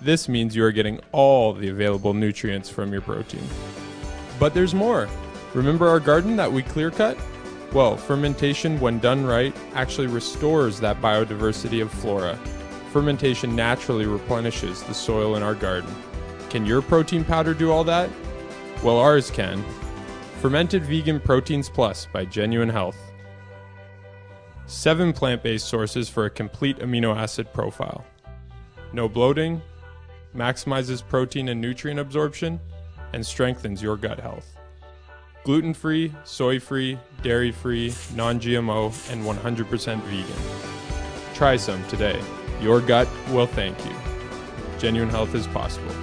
This means you are getting all the available nutrients from your protein. But there's more. Remember our garden that we clear cut? Well, fermentation, when done right, actually restores that biodiversity of flora. Fermentation naturally replenishes the soil in our garden. Can your protein powder do all that? Well, ours can. Fermented Vegan Proteins Plus by Genuine Health. 7 plant-based sources for a complete amino acid profile. No bloating, maximizes protein and nutrient absorption, and strengthens your gut health. Gluten-free, soy-free, dairy-free, non-GMO, and 100% vegan. Try some today. Your gut will thank you. Genuine Health is possible.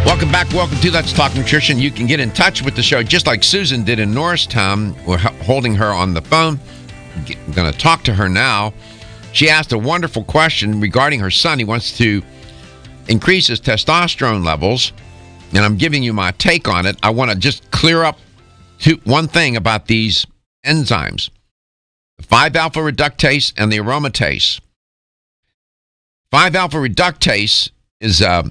Welcome back. Welcome to Let's Talk Nutrition. You can get in touch with the show just like Susan did in Norristown. We're holding her on the phone. I'm going to talk to her now. She asked a wonderful question regarding her son. He wants to increase his testosterone levels, and I'm giving you my take on it. I want to just clear up one thing about these enzymes, the 5-alpha reductase and the aromatase. 5-alpha reductase is a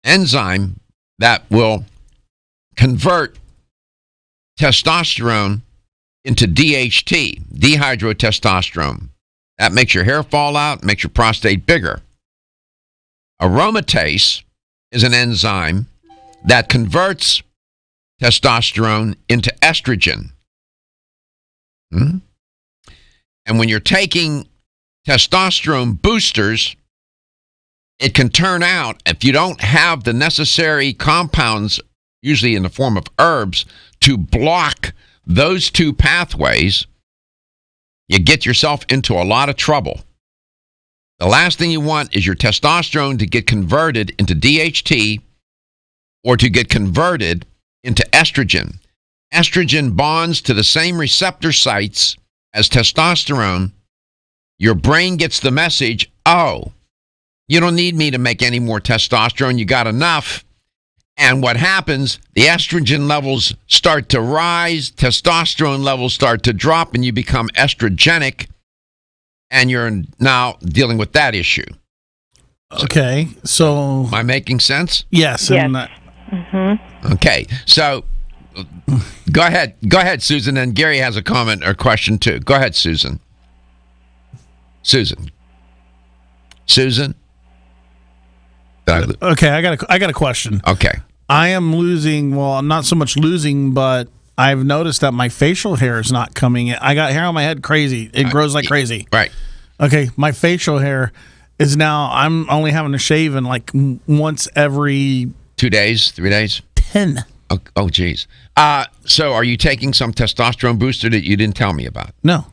enzyme that will convert testosterone into DHT, dehydrotestosterone. That makes your hair fall out, makes your prostate bigger. Aromatase is an enzyme that converts testosterone into estrogen. And when you're taking testosterone boosters, it can turn out, if you don't have the necessary compounds, usually in the form of herbs, to block those two pathways, you get yourself into a lot of trouble. The last thing you want is your testosterone to get converted into DHT or to get converted into estrogen. Estrogen bonds to the same receptor sites as testosterone. Your brain gets the message, oh, you don't need me to make any more testosterone. You got enough. And what happens, the estrogen levels start to rise, testosterone levels start to drop, and you become estrogenic, and you're now dealing with that issue. Okay, so... Am I making sense? Yes. Yes. Okay, so go ahead, Susan, and Gary has a comment or question too. Go ahead, Susan. Susan? Okay, I got a question. Okay. I am losing, well, not so much losing, but I've noticed that my facial hair is not coming in. I got hair on my head crazy. It grows like crazy. Right. Okay, my facial hair is now, I'm only having to shave in like once every... 2 days, 3 days? 10. Oh, geez. So are you taking some testosterone booster that you didn't tell me about? No.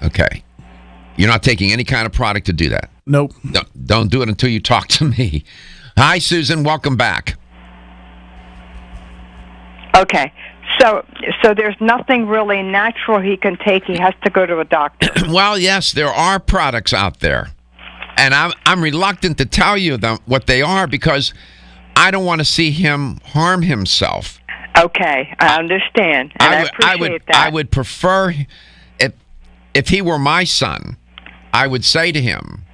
Okay. You're not taking any kind of product to do that. Nope. Don't do it until you talk to me. Hi, Susan. Welcome back. Okay. So there's nothing really natural he can take. He has to go to a doctor. Well, yes, there are products out there. And I'm reluctant to tell you what they are because I don't want to see him harm himself. Okay, I understand, and I appreciate that. I would prefer, if he were my son, I would say to him,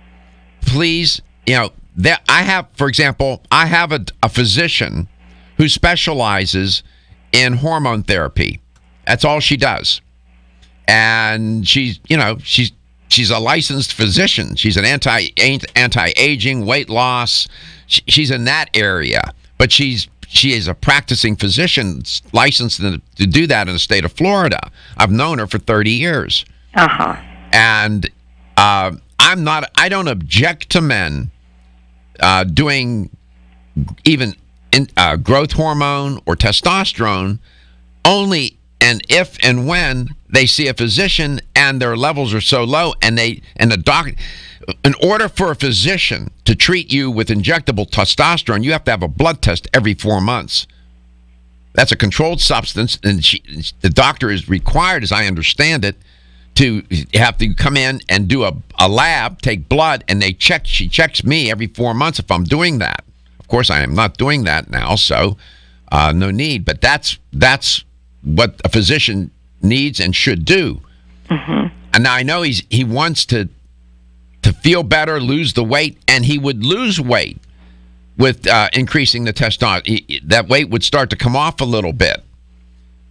please, I have, for example, I have a physician who specializes in hormone therapy. That's all she does. And she's a licensed physician. She's an anti-aging, weight loss. She's in that area. But she is a practicing physician licensed to do that in the state of Florida. I've known her for 30 years. Uh-huh. And I don't object to men doing even growth hormone or testosterone only and if and when they see a physician and their levels are so low and the doc, in order for a physician to treat you with injectable testosterone, you have to have a blood test every 4 months. That's a controlled substance, and the doctor is required, as I understand it, to have to come in and do a lab, take blood, and she checks me every 4 months if I'm doing that. Of course, I am not doing that now, so no need. But that's what a physician needs and should do. Mm-hmm. And now I know he wants to feel better, lose the weight, and he would lose weight with increasing the testosterone. That weight would start to come off a little bit.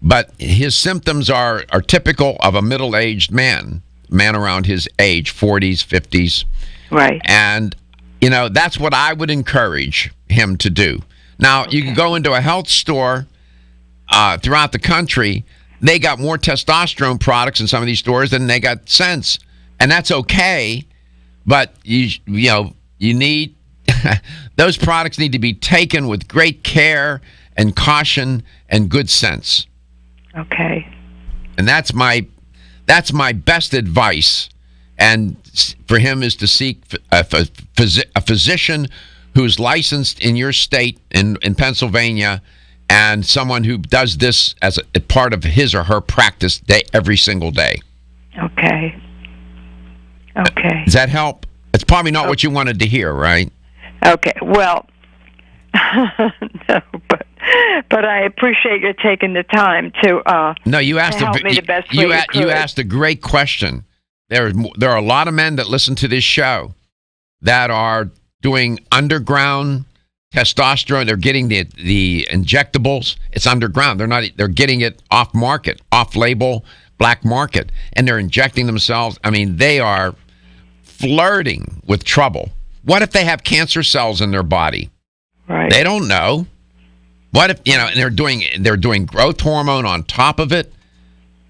But his symptoms are typical of a middle-aged man around his age, 40s, 50s. Right. And, that's what I would encourage him to do. Now, You can go into a health store throughout the country. They got more testosterone products in some of these stores than they got Sense. And that's okay, but you need those products need to be taken with great care and caution and good sense. Okay. And that's my best advice. And for him is to seek a physician who's licensed in your state in Pennsylvania, and someone who does this as a part of his or her practice every single day. Okay. Does that help? It's probably not what you wanted to hear, right? Okay. Well, no, but I appreciate you taking the time to no, you asked to help me the best way you could. You asked a great question. There are a lot of men that listen to this show that are doing underground testosterone. They're getting the injectables. It's underground. They're getting it off market, off label, black market, and they're injecting themselves. I mean, they are flirting with trouble. What if they have cancer cells in their body? Right. They don't know. What if and they're doing growth hormone on top of it?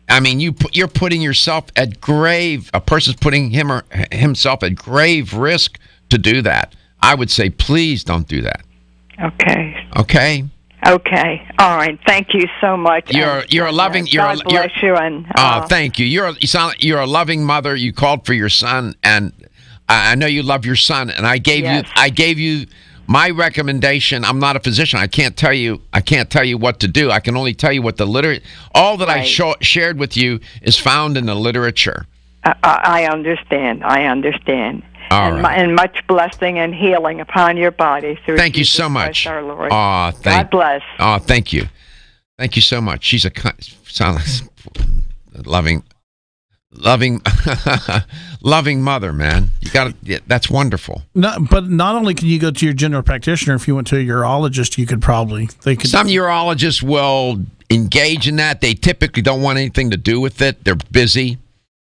I mean, you're putting yourself at grave. A person's putting him or himself at grave risk to do that. I would say, please don't do that. Okay. Okay. Okay. All right. Thank you so much. You're a loving. God bless you. And thank you. You're a loving mother. You called for your son, and I know you love your son. And I gave you my recommendation. I'm not a physician. I can't tell you what to do. I can only tell you what all that I shared with you is found in the literature. I understand. And much blessing and healing upon your body through Thank Jesus you so much. Christ our Lord. God bless. Thank you. Thank you so much. She's a loving loving mother, man. That's wonderful. But not only can you go to your general practitioner, if you went to a urologist, some urologists will engage in that. They typically don't want anything to do with it. They're busy.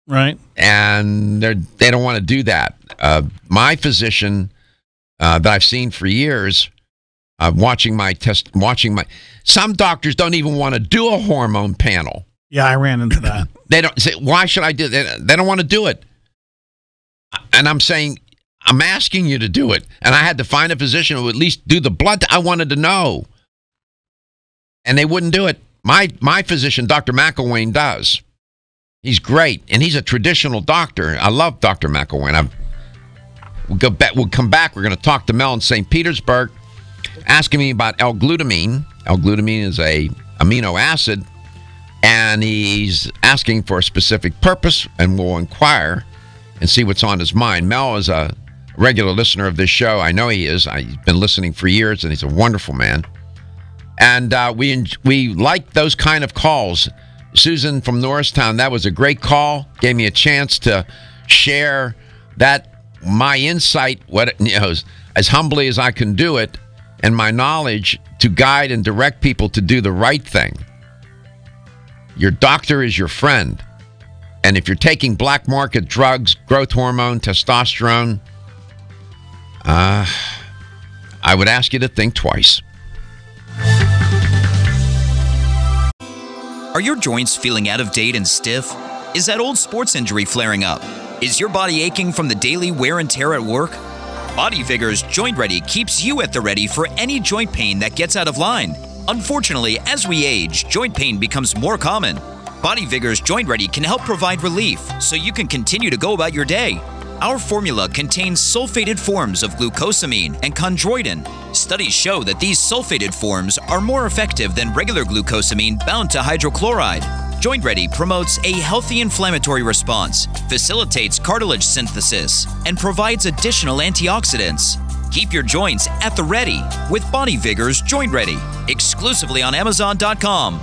Right. And they don't want to do that. My physician that I've seen for years, some doctors don't even want to do a hormone panel. Yeah, I ran into that. They don't say, why should I do that? They don't want to do it. And I'm saying, I'm asking you to do it. And I had to find a physician who would at least do the blood. I wanted to know. And they wouldn't do it. My physician, Dr. McElwain, does. He's great, and he's a traditional doctor. I love Dr. McElwain. We'll come back. We're going to talk to Mel in St. Petersburg, asking me about L-glutamine. L-glutamine is a amino acid, and he's asking for a specific purpose, and we'll inquire and see what's on his mind. Mel is a regular listener of this show. I know he is. He's been listening for years, and he's a wonderful man. And we like those kind of calls. Susan from Norristown, that was a great call. Gave me a chance to share my insight, as humbly as I can do it, and my knowledge to guide and direct people to do the right thing. Your doctor is your friend. And if you're taking black market drugs, growth hormone, testosterone, I would ask you to think twice. Are your joints feeling out of date and stiff? Is that old sports injury flaring up? Is your body aching from the daily wear and tear at work? Body Vigor's Joint Ready keeps you at the ready for any joint pain that gets out of line. Unfortunately, as we age, joint pain becomes more common. Body Vigor's Joint Ready can help provide relief so you can continue to go about your day. Our formula contains sulfated forms of glucosamine and chondroitin. Studies show that these sulfated forms are more effective than regular glucosamine bound to hydrochloride. Joint Ready promotes a healthy inflammatory response, facilitates cartilage synthesis, and provides additional antioxidants. Keep your joints at the ready with Body Vigor's Joint Ready, exclusively on Amazon.com.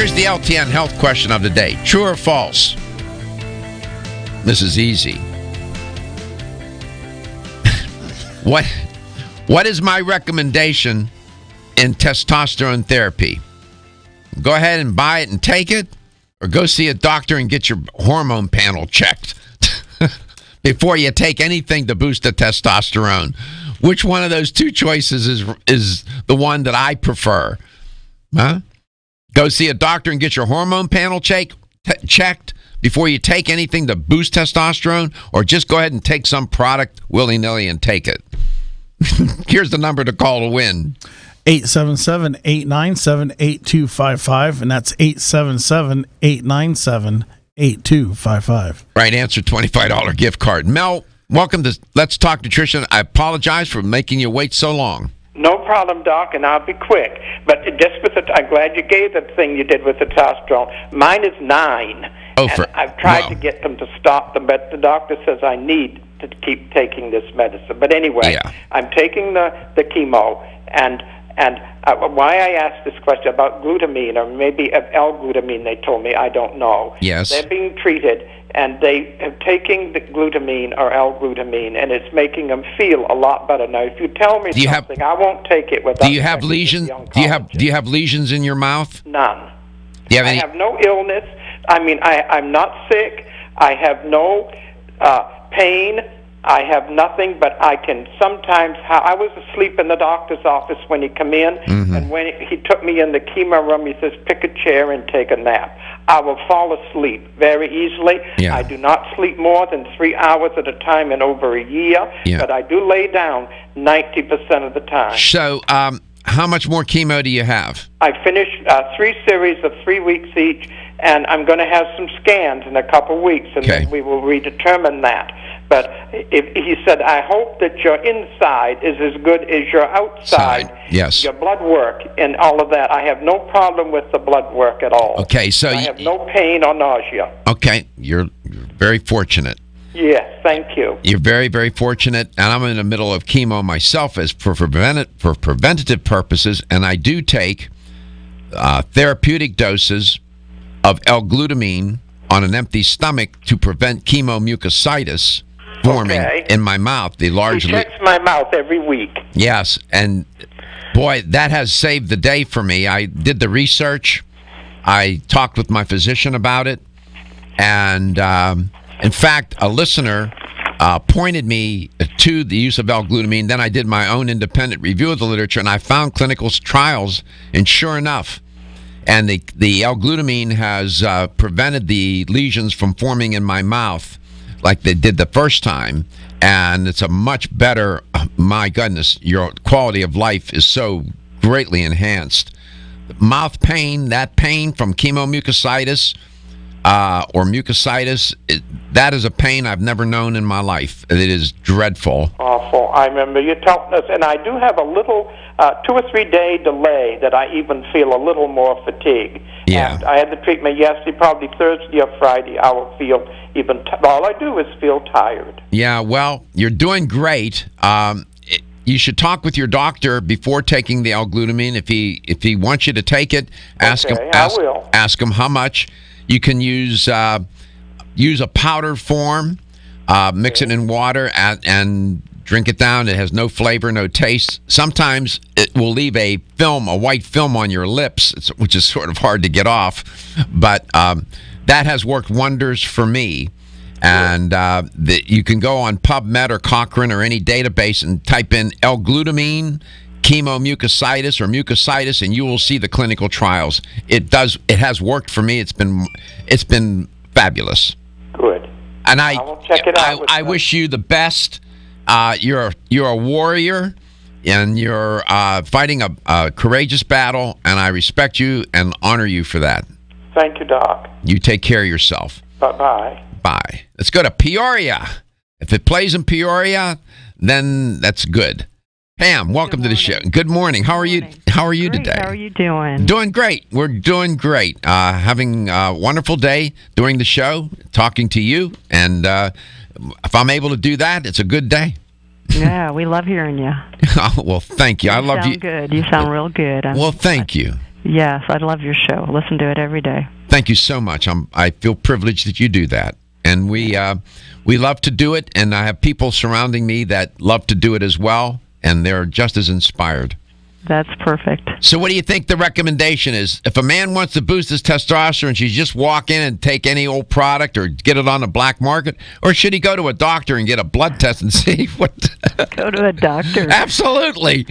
Here's the LTN health question of the day. True or false? This is easy. What is my recommendation in testosterone therapy? Go ahead and buy it and take it, or go see a doctor and get your hormone panel checked before you take anything to boost the testosterone. Which one of those two choices is the one that I prefer? Huh? Go see a doctor and get your hormone panel checked before you take anything to boost testosterone, or just go ahead and take some product willy-nilly and take it. Here's the number to call to win. 877-897-8255, and that's 877-897-8255. Right answer, $25 gift card. Mel, welcome to Let's Talk Nutrition. I apologize for making you wait so long. No problem, Doc, and I'll be quick. But just with I'm glad you gave the thing you did with the testosterone. Mine is 9. Oh, I've tried to get them to stop them, but the doctor says I need to keep taking this medicine. But anyway, I'm taking the chemo, and why I asked this question about glutamine, or maybe L-glutamine, they told me, I don't know. Yes. They're being treated, and they are taking the glutamine or L-glutamine, and it's making them feel a lot better. Now, if you tell me something, I won't take it without. Do you have lesions? Do you have lesions in your mouth? None. Do you have any? I have no illness. I mean, I'm not sick. I have no pain. I have nothing, but I can sometimes. I was asleep in the doctor's office when he come in, and when he took me in the chemo room, he says, "Pick a chair and take a nap." I will fall asleep very easily. Yeah. I do not sleep more than 3 hours at a time in over a year, but I do lay down 90% of the time. So, how much more chemo do you have? I finished 3 series of 3 weeks each, and I'm going to have some scans in a couple weeks, and then we will redetermine that. But he said, I hope that your inside is as good as your outside. Yes. Your blood work and all of that. I have no problem with the blood work at all. Okay, so I have no pain or nausea. Okay, you're very fortunate. Yes, thank you. You're very, very fortunate, and I'm in the middle of chemo myself as for preventative purposes, and I do take therapeutic doses of L-glutamine on an empty stomach to prevent chemomucositis forming in my mouth. The large. He checks my mouth every week. Yes, and boy, that has saved the day for me. I did the research. I talked with my physician about it, and in fact, a listener pointed me to the use of L-glutamine. Then I did my own independent review of the literature, and I found clinical trials, and sure enough, and the L-glutamine has prevented the lesions from forming in my mouth like they did the first time, and it's a much better, my goodness, your quality of life is so greatly enhanced. Mouth pain, that pain from chemomucositis or mucositis, that is a pain I've never known in my life. It is dreadful. Awful. I remember you telling us, and I do have a little 2 or 3 day delay that I even feel a little more fatigue. Yeah. And I had the treatment yesterday, probably Thursday or Friday. I will feel even. All I do is feel tired. Yeah. Well, you're doing great. You should talk with your doctor before taking the L-glutamine. If he wants you to take it, ask him. I will. Ask him how much. You can use a powder form, mix it in water, and drink it down. It has no flavor, no taste. Sometimes it will leave a white film on your lips, which is sort of hard to get off. But that has worked wonders for me. And you can go on PubMed or Cochrane or any database and type in L-glutamine, chemomucositis or mucositis, and you will see the clinical trials. It has worked for me. It's been fabulous. Good. And I will check it out. I wish you the best. You're a warrior, and you're fighting a courageous battle, and I respect you and honor you for that. Thank you, Doc. You take care of yourself. Bye-bye. Bye. Let's go to Peoria. If it plays in Peoria, then that's good. Pam, welcome to the show. Good morning. How are you? How are you today? How are you doing? Doing great. We're doing great. Having a wonderful day doing the show, talking to you, and if I'm able to do that, it's a good day. Yeah, we love hearing you. Well, thank you. I love you. You sound good. You sound real good. Well, thank you. Yes, I love your show. Listen to it every day. Thank you so much. I feel privileged that you do that. And we love to do it, and I have people surrounding me that love to do it as well, and they're just as inspired. That's perfect. So what do you think the recommendation is? If a man wants to boost his testosterone, should he just walk in and take any old product or get it on the black market? Or should he go to a doctor and get a blood test and see what... Go to a doctor. Absolutely.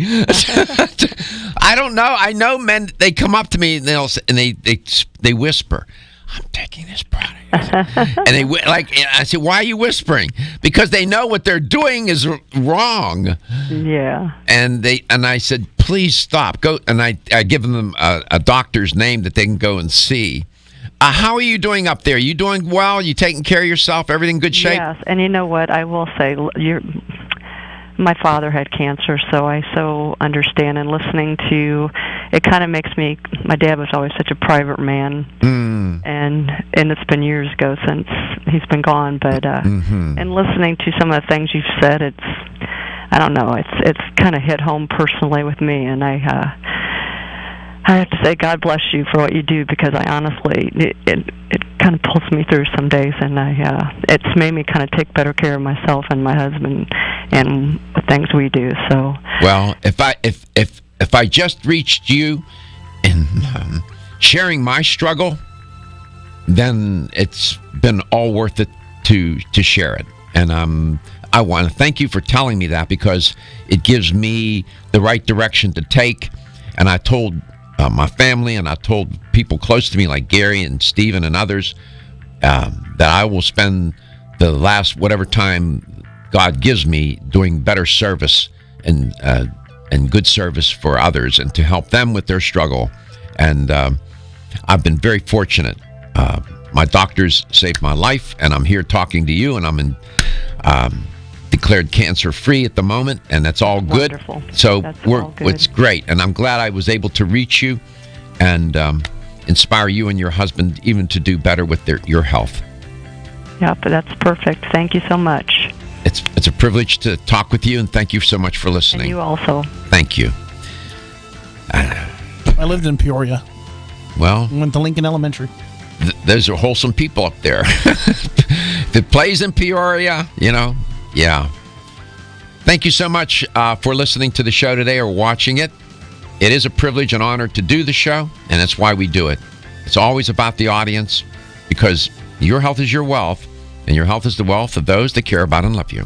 I don't know. I know men, they come up to me and they whisper, I'm taking this product. And I say, why are you whispering? Because they know what they're doing is wrong. Yeah. And I said, please stop. Go. And I give them a doctor's name that they can go and see. How are you doing up there? You doing well? You taking care of yourself? Everything good shape? Yes. And you know what? I will say, my father had cancer, so I so understand. And listening to it kind of makes me. My dad was always such a private man, and it's been years ago since he's been gone. But and listening to some of the things you've said, I don't know. It's kind of hit home personally with me, and I have to say, God bless you for what you do, because I honestly it kind of pulls me through some days, and it's made me kind of take better care of myself and my husband and the things we do. So well, if I just reached you and sharing my struggle, then it's been all worth it to share it. And I want to thank you for telling me that, because it gives me the right direction to take. And I told my family, and I told people close to me like Gary and Stephen and others that I will spend the last whatever time God gives me doing better service and good service for others, and to help them with their struggle. And I've been very fortunate. My doctors saved my life, and I'm here talking to you, and I'm declared cancer-free at the moment, and that's all good. Wonderful. So good. It's great, and I'm glad I was able to reach you and inspire you and your husband even to do better with your health. Yeah, but that's perfect. Thank you so much. It's a privilege to talk with you, and thank you so much for listening. And you also. Thank you. I lived in Peoria. Well, went to Lincoln Elementary. Those are wholesome people up there. If it plays in Peoria, yeah. Thank you so much for listening to the show today or watching it. It is a privilege and honor to do the show, and that's why we do it. It's always about the audience, because your health is your wealth, and your health is the wealth of those that care about and love you.